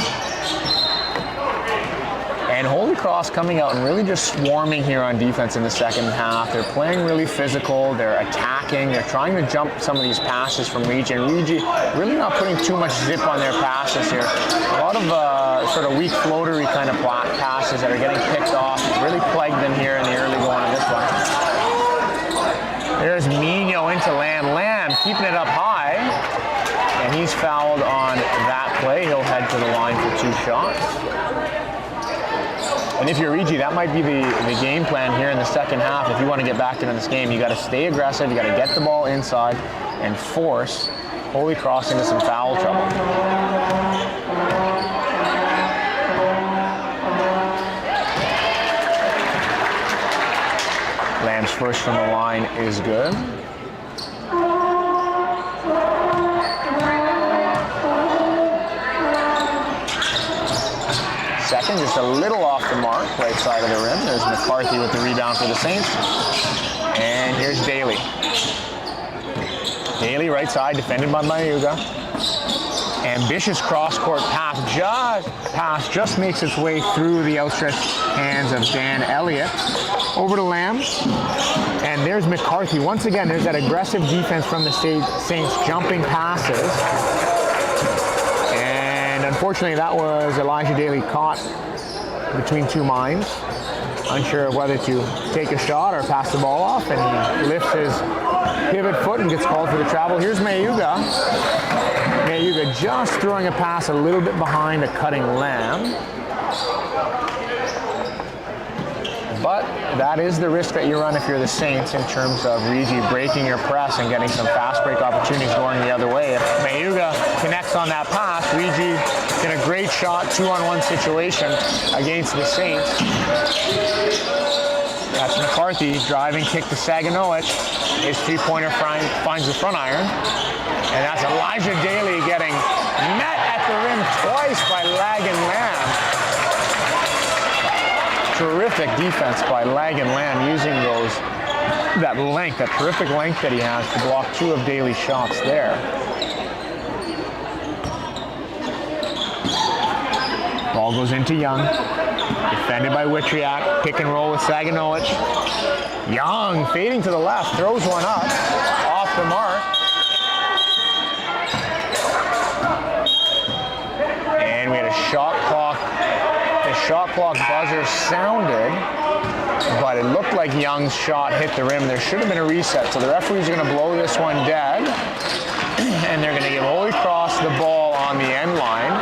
And Holy Cross coming out and really just swarming here on defense in the second half. They're playing really physical, they're attacking, they're trying to jump some of these passes from REGI, and REGI really not putting too much zip on their passes here. A lot of sort of weak floatery kind of passes that are getting picked off. Really plagued them here in the early going of this one. There's Mino into Lamb. Lamb keeping it up high, and he's fouled on that play. He'll head to the line for 2 shots. And if you're REGI, that might be the game plan here in the second half. If you want to get back into this game, you got to stay aggressive, you got to get the ball inside and force Holy Cross into some foul trouble. Lamb's first from the line is good. Second, just a little off the mark, right side of the rim. There's McCarthy with the rebound for the Saints. And here's Daly. Daly, right side, defended by Mayuga. Ambitious cross-court pass just makes its way through the outstretched hands of Dan Elliott. Over to Lamb. And there's McCarthy. Once again, there's that aggressive defense from the Saints, jumping passes. Unfortunately, that was Elijah Daly caught between two minds, unsure of whether to take a shot or pass the ball off, and he lifts his pivot foot and gets called for the travel. Here's Mayuga. Mayuga just throwing a pass a little bit behind a cutting Lamb. But that is the risk that you run if you're the Saints in terms of REGI breaking your press and getting some fast break opportunities going the other way. If Mayuga connects on that pass, REGI in a great shot, 2-on-1 situation against the Saints. That's McCarthy driving kick to Saganoich. His three-pointer finds the front iron. And that's Elijah Daly getting met at the rim twice by Lagan Lamb. Terrific defense by Lagan Lamb, using that length, that terrific length that he has to block 2 of Daly's shots there. Ball goes into Young, defended by Witriak, pick and roll with Saganoich. Young fading to the left, throws one up, off the mark. And we had a shot clock. The shot clock buzzer sounded, but it looked like Young's shot hit the rim. There should have been a reset, so the referees are going to blow this one dead, and they're going to give Holy Cross the ball on the end line.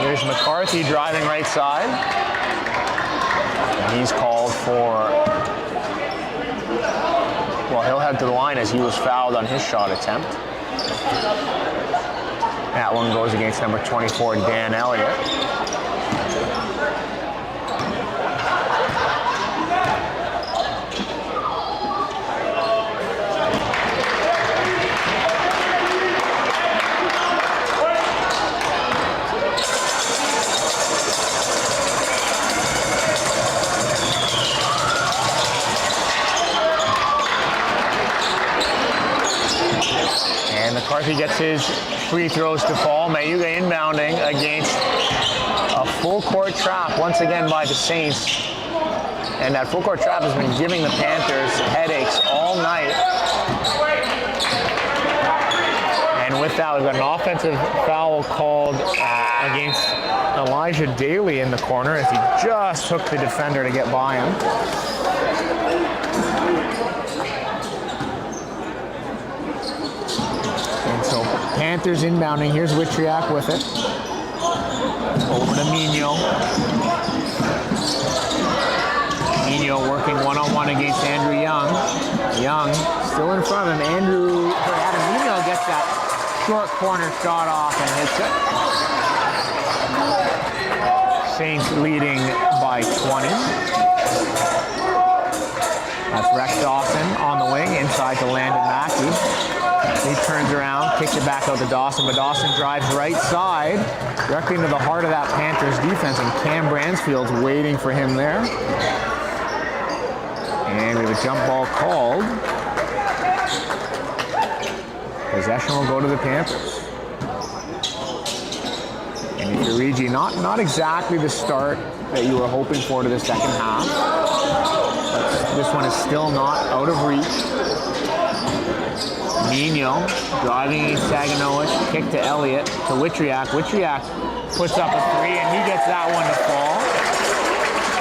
Here's McCarthy driving right side, and he's called for... Well, he'll head to the line as he was fouled on his shot attempt. That one goes against number 24, Dan Elliott. And McCarthy gets his free throws to fall. Mayuga inbounding against a full court trap once again by the Saints. And that full court trap has been giving the Panthers headaches all night. And with that, we've got an offensive foul called against Elijah Daly in the corner as he just took the defender to get by him. And so Panthers inbounding. Here's Witriak with it. Over to Mino. Mino working one-on-one against Andrew Young. Young still in front of him. Adam Mino gets that short corner shot off and hits it. Saints leading by 20. That's Rex Dawson on the wing, inside to Landon Mackey. He turns around, kicks it back out to Dawson, but Dawson drives right side, directly into the heart of that Panthers defense, and Cam Bransfield's waiting for him there. And we have a jump ball called. Possession will go to the Panthers. And if you're REGI, not exactly the start that you were hoping for to the second half. But this one is still not out of reach. Nino driving against Saganowic, kick to Elliott, to Witriak. Witriak puts up a three, and he gets that one to fall.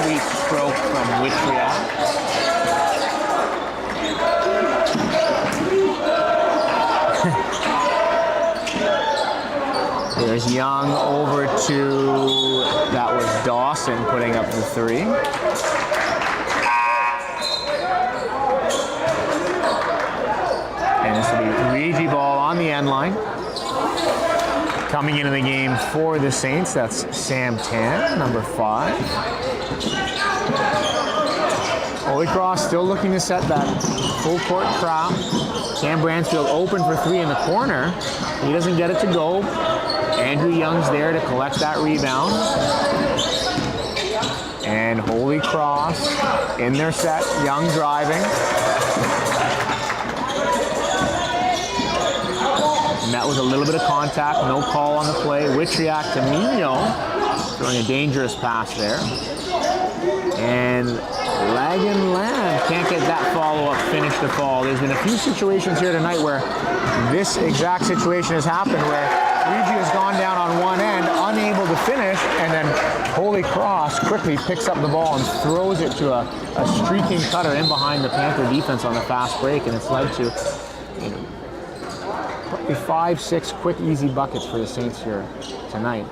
Sweet stroke from Witriak. There's Young over to, that was Dawson putting up the three. And this will be REGI ball on the end line. Coming into the game for the Saints, that's Sam Tan, number 5. Holy Cross still looking to set that full court trap. Cam Bransfield open for 3 in the corner. He doesn't get it to go. Andrew Young's there to collect that rebound. And Holy Cross in their set. Young driving. Met with a little bit of contact. No call on the play. Witriak to Mino. Throwing a dangerous pass there. And Lagan Lamb can't get that follow-up finish to fall. There's been a few situations here tonight where this exact situation has happened where REGI has gone down on one end, unable to finish, and then Holy Cross quickly picks up the ball and throws it to a streaking cutter in behind the Panther defense on the fast break, and it's led to probably 5-6 quick, easy buckets for the Saints here tonight.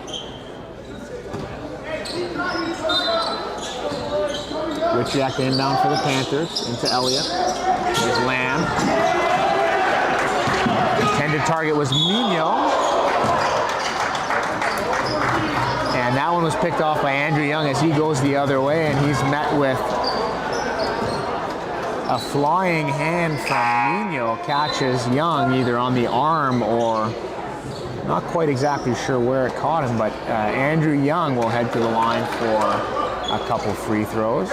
Witriak the inbound for the Panthers, into Elliott. There's Lamb. Intended target was Mino. And that one was picked off by Andrew Young as he goes the other way, and he's met with a flying hand from Mino. Catches Young either on the arm or not quite exactly sure where it caught him, but Andrew Young will head to the line for a couple free throws.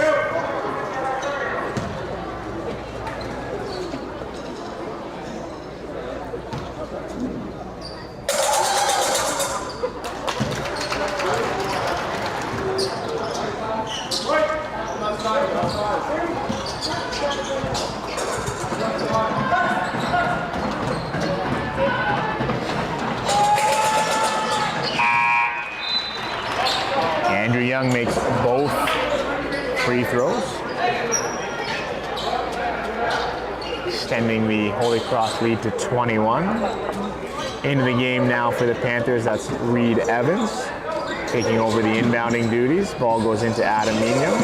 Andrew Young makes both free throws, extending the Holy Cross lead to 21. Into the game now for the Panthers, that's Reed Evans taking over the inbounding duties. Ball goes into Adam Mino.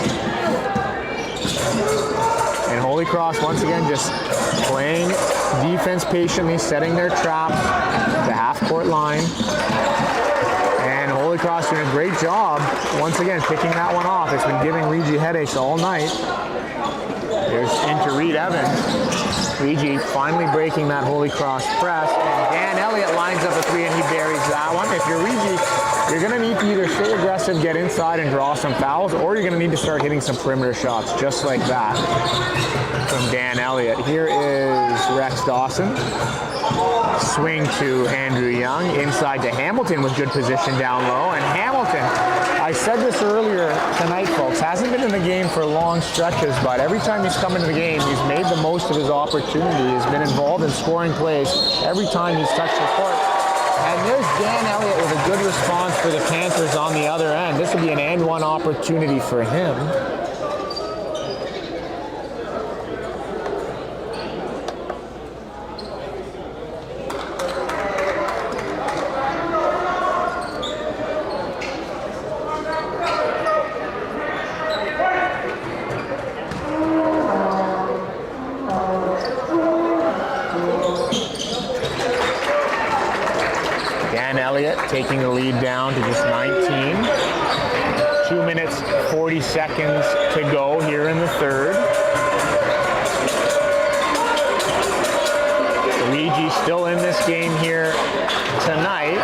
And Holy Cross once again just playing defense patiently, setting their traps at the half-court line. And Holy Cross doing a great job, once again, picking that one off. It's been giving REGI headaches all night. There's into Reed Evans. REGI finally breaking that Holy Cross press. And Dan Elliott lines up a three and he buries that one. If you're REGI, you're going to need to either stay aggressive, get inside and draw some fouls, or you're going to need to start hitting some perimeter shots just like that from Dan Elliott. Here is Rex Dawson. Swing to Andrew Young, inside to Hamilton with good position down low. And Hamilton, I said this earlier tonight, folks, hasn't been in the game for long stretches, but every time he's come into the game, he's made the most of his opportunity. He's been involved in scoring plays every time he's touched the court. And there's Dan Elliott with a good response for the Panthers on the other end. This will be an and one opportunity for him. Taking the lead down to just 19. 2 minutes, 40 seconds to go here in the third. REGI still in this game here tonight.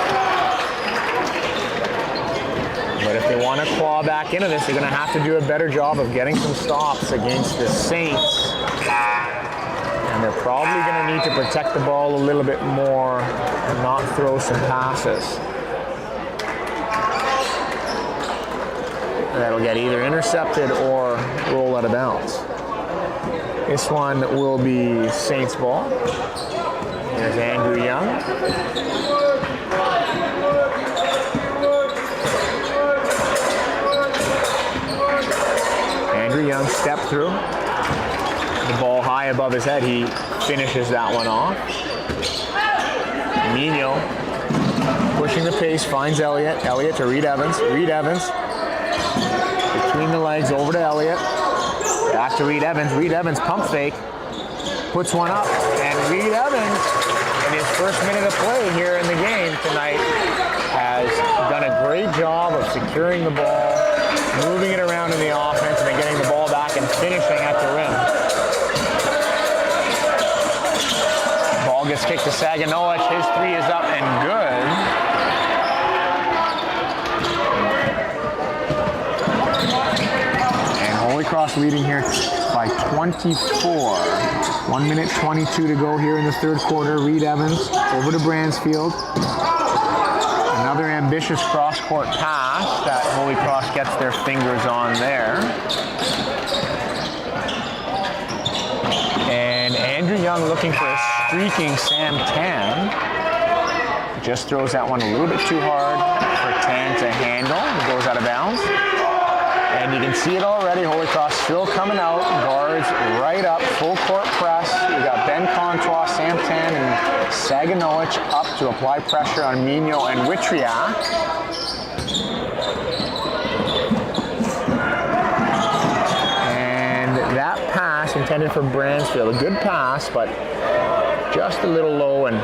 But if they want to claw back into this, they're going to have to do a better job of getting some stops against the Saints. And they're probably going to need to protect the ball a little bit more and not throw some passes. That'll get either intercepted or roll out of bounds. This one will be Saints ball. There's Andrew Young. Andrew Young step through. The ball high above his head. He finishes that one off. Mino pushing the pace, finds Elliott. Elliott to Reed Evans. Reed Evans between the legs, over to Elliott. Back to Reed Evans. Reed Evans pump fake. Puts one up. And Reed Evans, in his first minute of play here in the game tonight, has done a great job of securing the ball, moving it around in the offense, and then getting the ball back and finishing at the rim. Ball gets kicked to Saganowicz. His three is up and good. Holy Cross leading here by 24. 1 minute 22 to go here in the third quarter. Reed Evans over to Bransfield. Another ambitious cross-court pass that Holy Cross gets their fingers on there. And Andrew Young looking for a streaking Sam Tan. Just throws that one a little bit too hard for Tan to handle. It goes out of bounds. And you can see it already, Holy Cross still coming out, guards right up, full court press. We got Ben Contois, Sam Tan, and Saganowicz up to apply pressure on Mino and Witriak. And that pass intended for Bransfield, a good pass, but just a little low and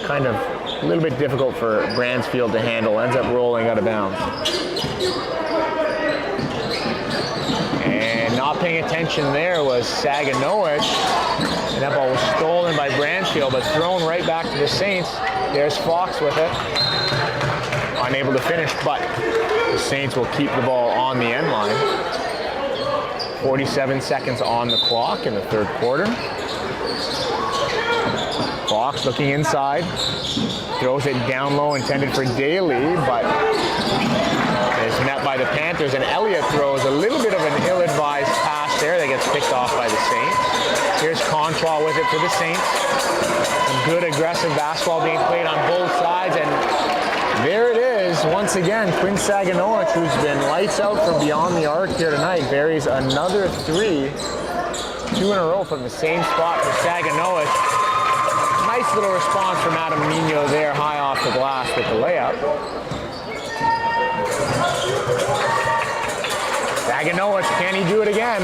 kind of a little bit difficult for Bransfield to handle, ends up rolling out of bounds. And not paying attention there was Saganowicz. And that ball was stolen by Bransfield, but thrown right back to the Saints. There's Fox with it. Unable to finish, but the Saints will keep the ball on the end line. 47 seconds on the clock in the third quarter. Fox looking inside. Throws it down low, intended for Daly, but is met by the Panthers, and Elliott throws a little bit of an ill-advised pass there that gets picked off by the Saints. Here's Contois with it for the Saints. Some good aggressive basketball being played on both sides, and there it is, once again, Quinn Saganowicz, who's been lights out from beyond the arc here tonight, buries another three, 2 in a row from the same spot for Saganowicz. Nice little response from Adam Mino there, high off the glass with the layup. Saganowicz, can he do it again?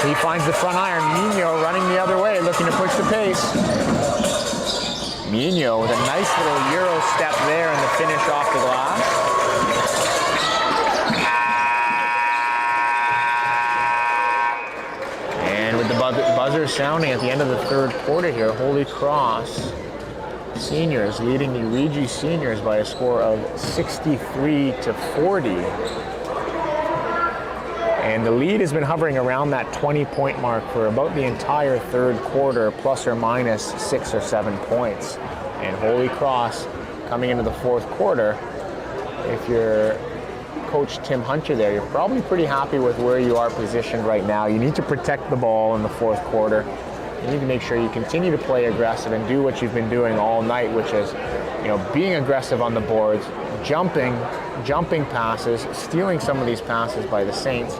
He finds the front iron. Mino running the other way, looking to push the pace. Mino with a nice little Euro step there and the finish off the glass. And with the buzzer buzzer sounding at the end of the third quarter here. Holy Cross Seniors leading the REGI Seniors by a score of 63-40. And the lead has been hovering around that 20-point mark for about the entire third quarter, plus or minus 6 or 7 points. And Holy Cross coming into the fourth quarter, if you're Coach Tim Hunter there, you're probably pretty happy with where you are positioned right now. You need to protect the ball in the fourth quarter. You need to make sure you continue to play aggressive and do what you've been doing all night, which is, being aggressive on the boards, jumping passes, stealing some of these passes by the Saints.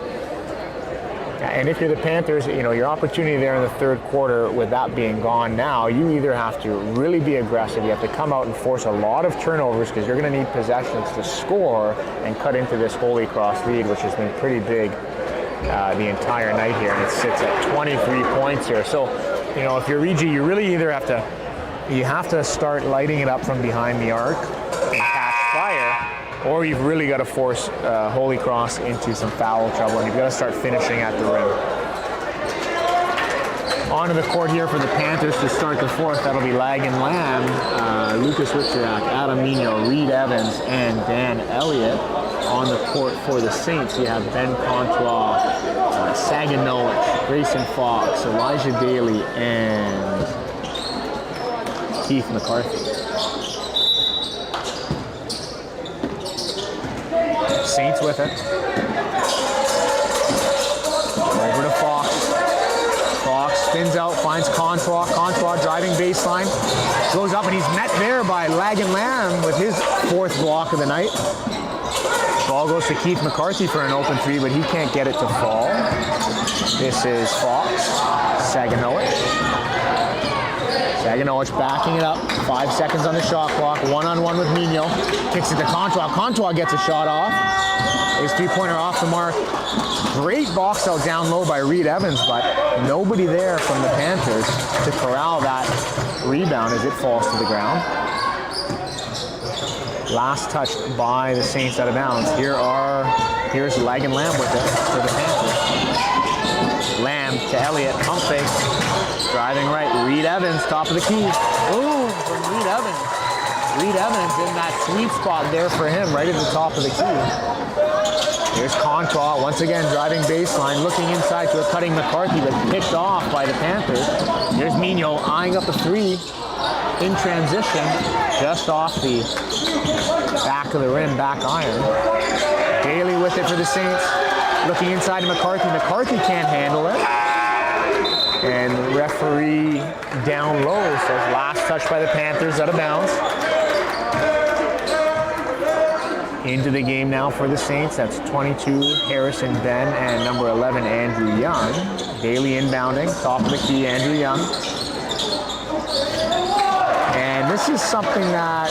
And if you're the Panthers, your opportunity there in the third quarter, with that being gone now, you either have to really be aggressive, you have to come out and force a lot of turnovers because you're going to need possessions to score and cut into this Holy Cross lead, which has been pretty big the entire night here, and it sits at 23 points here. So, if you're REGI, you really either have to start lighting it up from behind the arc and catch fire, or you've really got to force Holy Cross into some foul trouble, and you've got to start finishing at the rim. Onto the court here for the Panthers to start the fourth. That'll be Lag and Lamb, Lucas Wiczorek, Adam Mino, Reed Evans, and Dan Elliott. On the court for the Saints, you have Ben Contois, Saganowicz, Grayson Fox, Elijah Daly, and Keith McCarthy. Saints with it. Over to Fox. Fox spins out, finds Contois. Contois driving baseline. Goes up, and he's met there by Lag and Lamb with his fourth block of the night. Ball goes to Keith McCarthy for an open three, but he can't get it to fall. This is Fox. Saganowicz. Saganowicz backing it up. 5 seconds on the shot clock. One-on-one with Mino. Kicks it to Contois. Contois gets a shot off. His three-pointer off the mark. Great box out down low by Reed Evans, but nobody there from the Panthers to corral that rebound as it falls to the ground. Last touch by the Saints out of bounds. Here's Lag and Lamb with it for the Panthers. Lamb to Elliott, pump fake, driving right. Reed Evans, top of the key. Boom from Reed Evans. Reed Evans in that sweet spot there for him, right at the top of the key. Here's Contois, once again driving baseline, looking inside to a cutting McCarthy, but picked off by the Panthers. Here's Mino eyeing up the three in transition, just off the back of the rim, back iron. Daly with it for the Saints, looking inside to McCarthy. McCarthy can't handle it. And the referee down low says last touch by the Panthers, out of bounds. Into the game now for the Saints. That's 22, Harrison Ben, and number 11, Andrew Young. Daly inbounding, top of the key, Andrew Young. And this is something that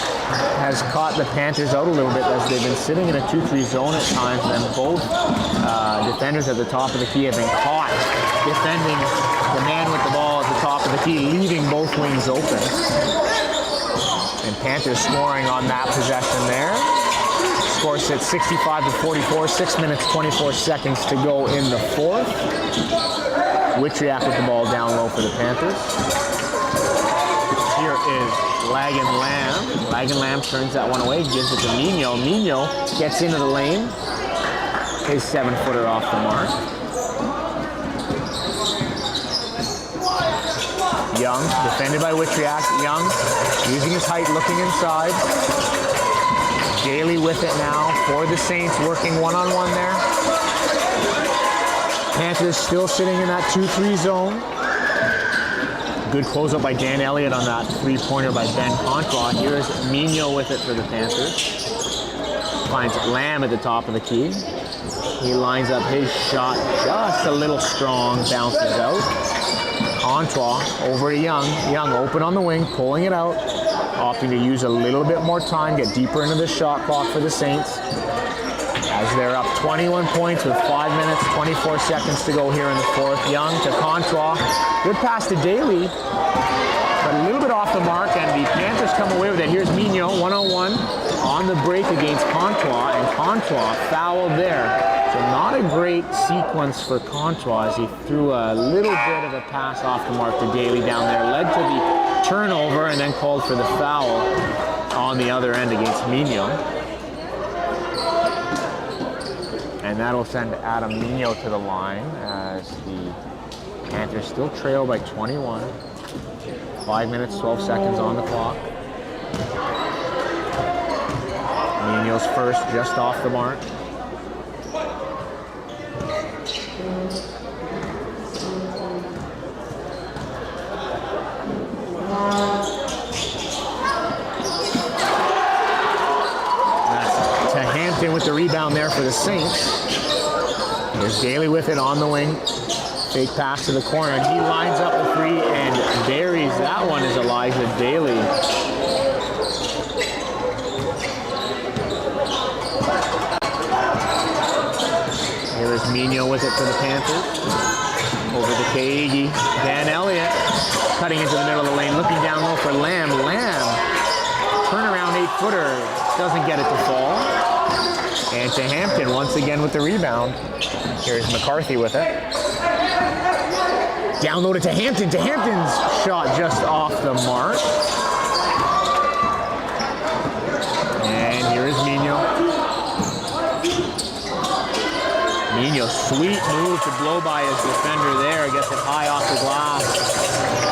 has caught the Panthers out a little bit as they've been sitting in a 2-3 zone at times, and both defenders at the top of the key have been caught defending the man with the ball at the top of the key, leaving both wings open. And Panthers scoring on that possession there. Score sits 65-44, 6 minutes, 24 seconds to go in the fourth. Wiczorek with the ball down low for the Panthers. Here is Lag and Lamb. Lag and Lamb turns that one away, gives it to Mino. Mino gets into the lane. His 7-footer off the mark. Young, defended by Wiczorek. Young, using his height, looking inside. Daly with it now for the Saints, working one-on-one there. Panthers still sitting in that 2-3 zone. Good closeout by Dan Elliott on that three-pointer by Ben Contois. Here's Mino with it for the Panthers. Finds Lamb at the top of the key. He lines up his shot just a little strong, bounces out. Contois over to Young. Young open on the wing, pulling it out. Opting to use a little bit more time, get deeper into the shot clock for the Saints. As they're up 21 points with 5 minutes, 24 seconds to go here in the fourth. Young to Contois. Good pass to Daly, but a little bit off the mark, and the Panthers come away with it. Here's Mino, one-on-one on the break against Contois, and Contois fouled there. So not a great sequence for Contois. He threw a little bit of a pass off the mark to Daly down there, led to the turnover, and then called for the foul on the other end against Mignon. And that'll send Adam Mignon to the line as the Panthers still trail by 21. 5 minutes, 12 seconds on the clock. Mignon's first, just off the mark. That's to Hampton with the rebound there for the Saints. There's Daly with it on the wing. Fake pass to the corner, and he lines up the three and buries that one is Elijah Daly. Here is Mignon with it for the Panthers. Over to Kaigi. Dan Elliott cutting into the middle of the lane, looking down low for Lamb. Lamb, turnaround 8-footer, doesn't get it to fall. And to Hampton once again with the rebound. Here's McCarthy with it. Downloaded to Hampton. To Hampton's shot just off the mark. And here is Mignon. Mignon, sweet move to blow by his defender there. Gets it high off the glass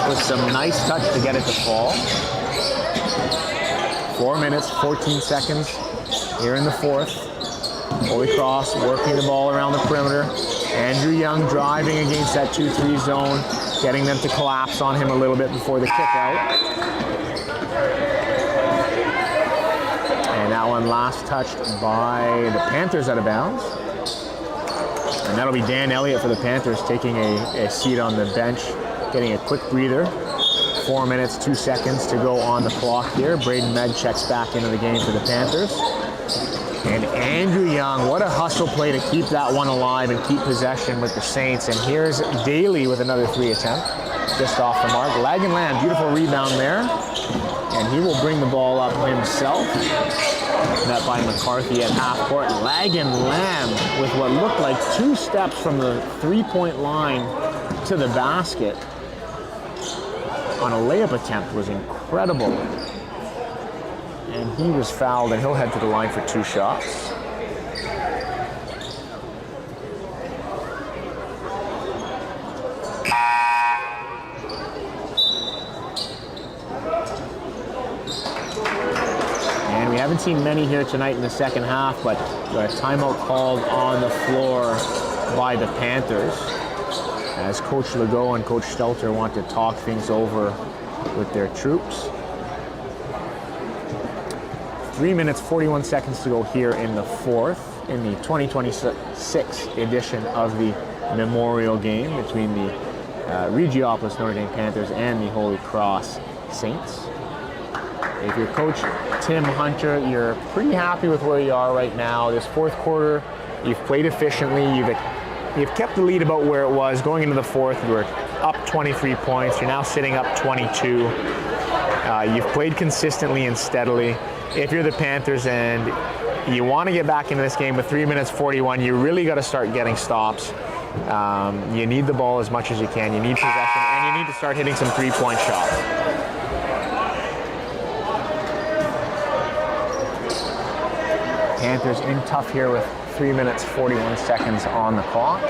with some nice touch to get it to fall. 4 minutes, 14 seconds here in the fourth. Holy Cross working the ball around the perimeter. Andrew Young driving against that 2-3 zone, getting them to collapse on him a little bit before the kick out. And that one last touched by the Panthers out of bounds. And that'll be Dan Elliott for the Panthers taking a seat on the bench, getting a quick breather. 4 minutes, 2 seconds to go on the clock here. Braden Med checks back into the game for the Panthers. And Andrew Young, what a hustle play to keep that one alive and keep possession with the Saints. And here's Daly with another 3 attempt, just off the mark. Lagan Lamb, beautiful rebound there. And he will bring the ball up himself. Net by McCarthy at half court. Lagan Lamb with what looked like 2 steps from the 3-point line to the basket on a layup attempt was incredible. And he was fouled, and he'll head to the line for 2 shots. And we haven't seen many here tonight in the second half, but a timeout called on the floor by the Panthers as Coach Legault and Coach Stelter want to talk things over with their troops. 3 minutes, 41 seconds to go here in the fourth in the 2026 edition of the Memorial Game between the Regiopolis Notre Dame Panthers and the Holy Cross Saints. If you're Coach Tim Hunter, you're pretty happy with where you are right now. This fourth quarter, you've played efficiently. You've kept the lead about where it was. Going into the fourth, you were up 23 points. You're now sitting up 22. You've played consistently and steadily. If you're the Panthers and you want to get back into this game with 3 minutes 41, you really got to start getting stops. You need the ball as much as you can. You need possession, and you need to start hitting some 3-point shots. Panthers in tough here with 3 minutes 41 seconds on the clock.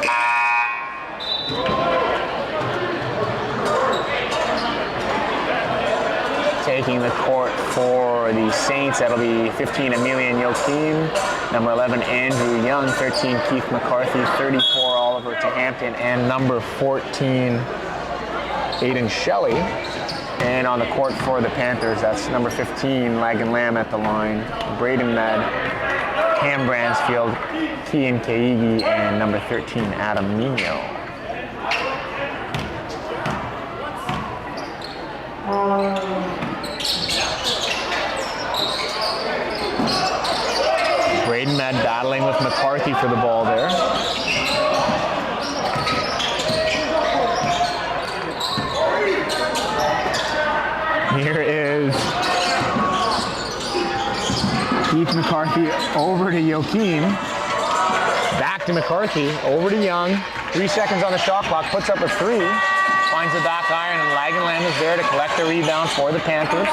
Taking the court for the Saints, that'll be 15, Emilian Joachim, number 11, Andrew Young, 13, Keith McCarthy, 34, Oliver to Hampton, and number 14, Aiden Shelley. And on the court for the Panthers, that's number 15, Lagan Lamb at the line, Braden Med, Cam Bransfield, Kian Kaigi, and number 13, Adam Mignon. Braden Med battling with McCarthy for the ball there. Here is Keith McCarthy over to Joachim. Back to McCarthy, over to Young. 3 seconds on the shot clock, puts up a 3. Finds the back iron, and Lagenland is there to collect the rebound for the Panthers.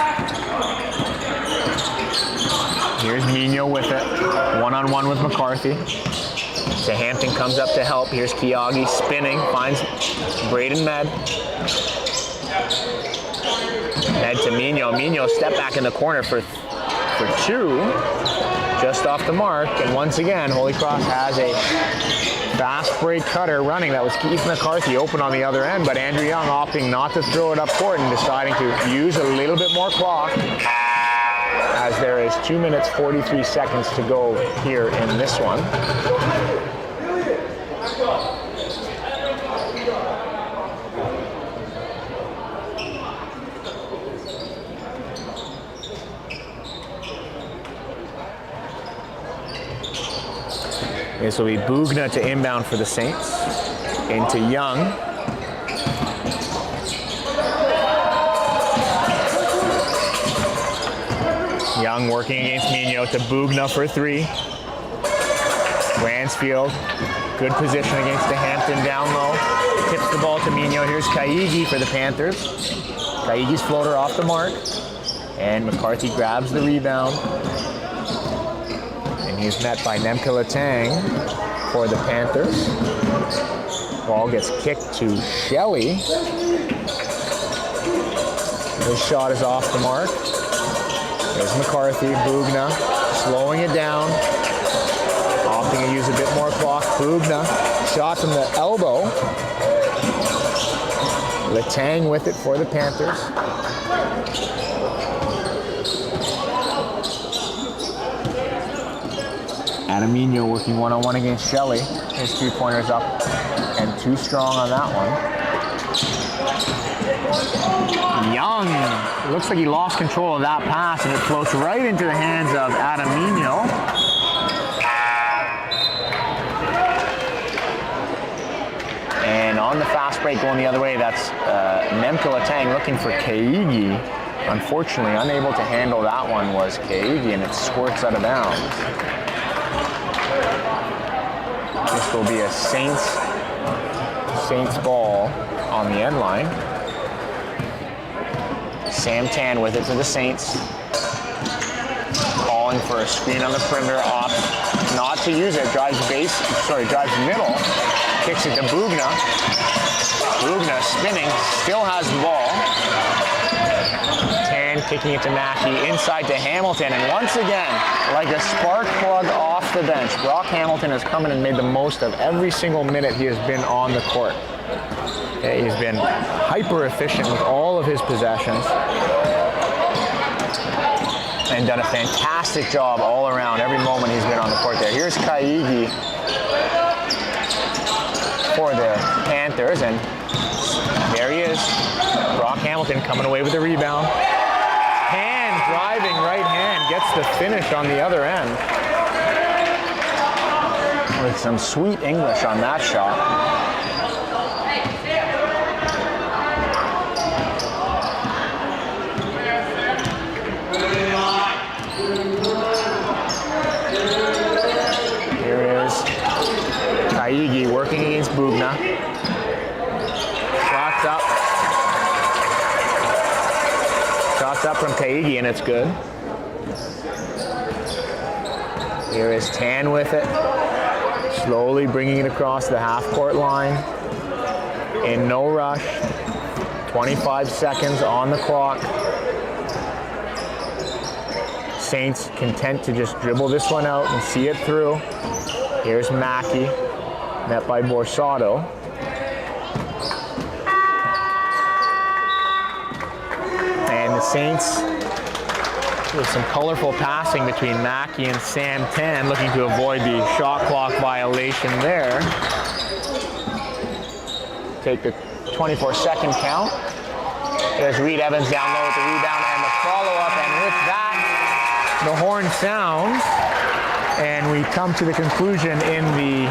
Here's Mino with it, one-on-one with McCarthy. So Hampton comes up to help. Here's Kiagi spinning, finds Braden Med. Med to Mino. Mino step back in the corner for 2, just off the mark. And once again, Holy Cross has a fast break cutter running. That was Keith McCarthy open on the other end, but Andrew Young opting not to throw it up court and deciding to use a little bit more clock, as there is 2 minutes 43 seconds to go here in this one. This will be Bugna to inbound for the Saints. Into Young. Young working against Mino to Bugna for 3. Bransfield, good position against the Hampton down low. Tips the ball to Mino. Here's Kaigi for the Panthers. Kaigi's floater off the mark. And McCarthy grabs the rebound. And he's met by Nemka Letang for the Panthers. Ball gets kicked to Shelley. His shot is off the mark. There's McCarthy, Bugna, slowing it down. Opting to use a bit more clock. Bugna, shot from the elbow. Letang with it for the Panthers. Adamino working one-on-one against Shelley. His 3-pointers up and too strong on that one. Young, it looks like he lost control of that pass and it floats right into the hands of Adamino. And on the fast break going the other way, that's Nemka Letang looking for Kaigi. Unfortunately, unable to handle that one was Kaigi, and it squirts out of bounds. This will be a Saints ball on the end line. Sam Tan with it to the Saints. Calling for a screen on the perimeter, off not to use it, drives middle, kicks it to Bugna. Bugna spinning, still has the ball. Tan kicking it to Mackey, inside to Hamilton, and once again, like a spark plug off the bench, Brock Hamilton has come in and made the most of every single minute he has been on the court. Okay, he's been hyper efficient with all of his possessions and done a fantastic job all around every moment he's been on the court there. Here's Kaigi for the Panthers, and there he is. Brock Hamilton coming away with the rebound. Hand driving right hand, gets the finish on the other end. With some sweet English on that shot. Kaigi working against Bugna. Shots up from Kaigi, and it's good. Here is Tan with it. Slowly bringing it across the half-court line. In no rush. 25 seconds on the clock. Saints content to just dribble this one out and see it through. Here's Mackey, met by Borsato. And the Saints, with some colorful passing between Mackey and Sam Tan, looking to avoid the shot clock violation there. Take the 24-second count. There's Reed Evans down low with the rebound and the follow-up, and with that, the horn sounds. And we come to the conclusion in the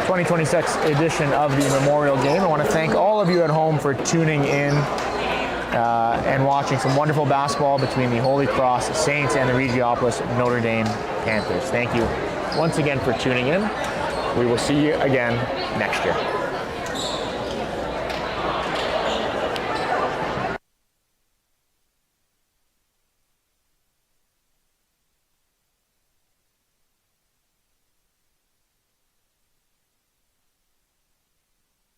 2026 edition of the Memorial Game. I want to thank all of you at home for tuning in and watching some wonderful basketball between the Holy Cross Saints and the Regiopolis Notre Dame Panthers. Thank you once again for tuning in. We will see you again next year.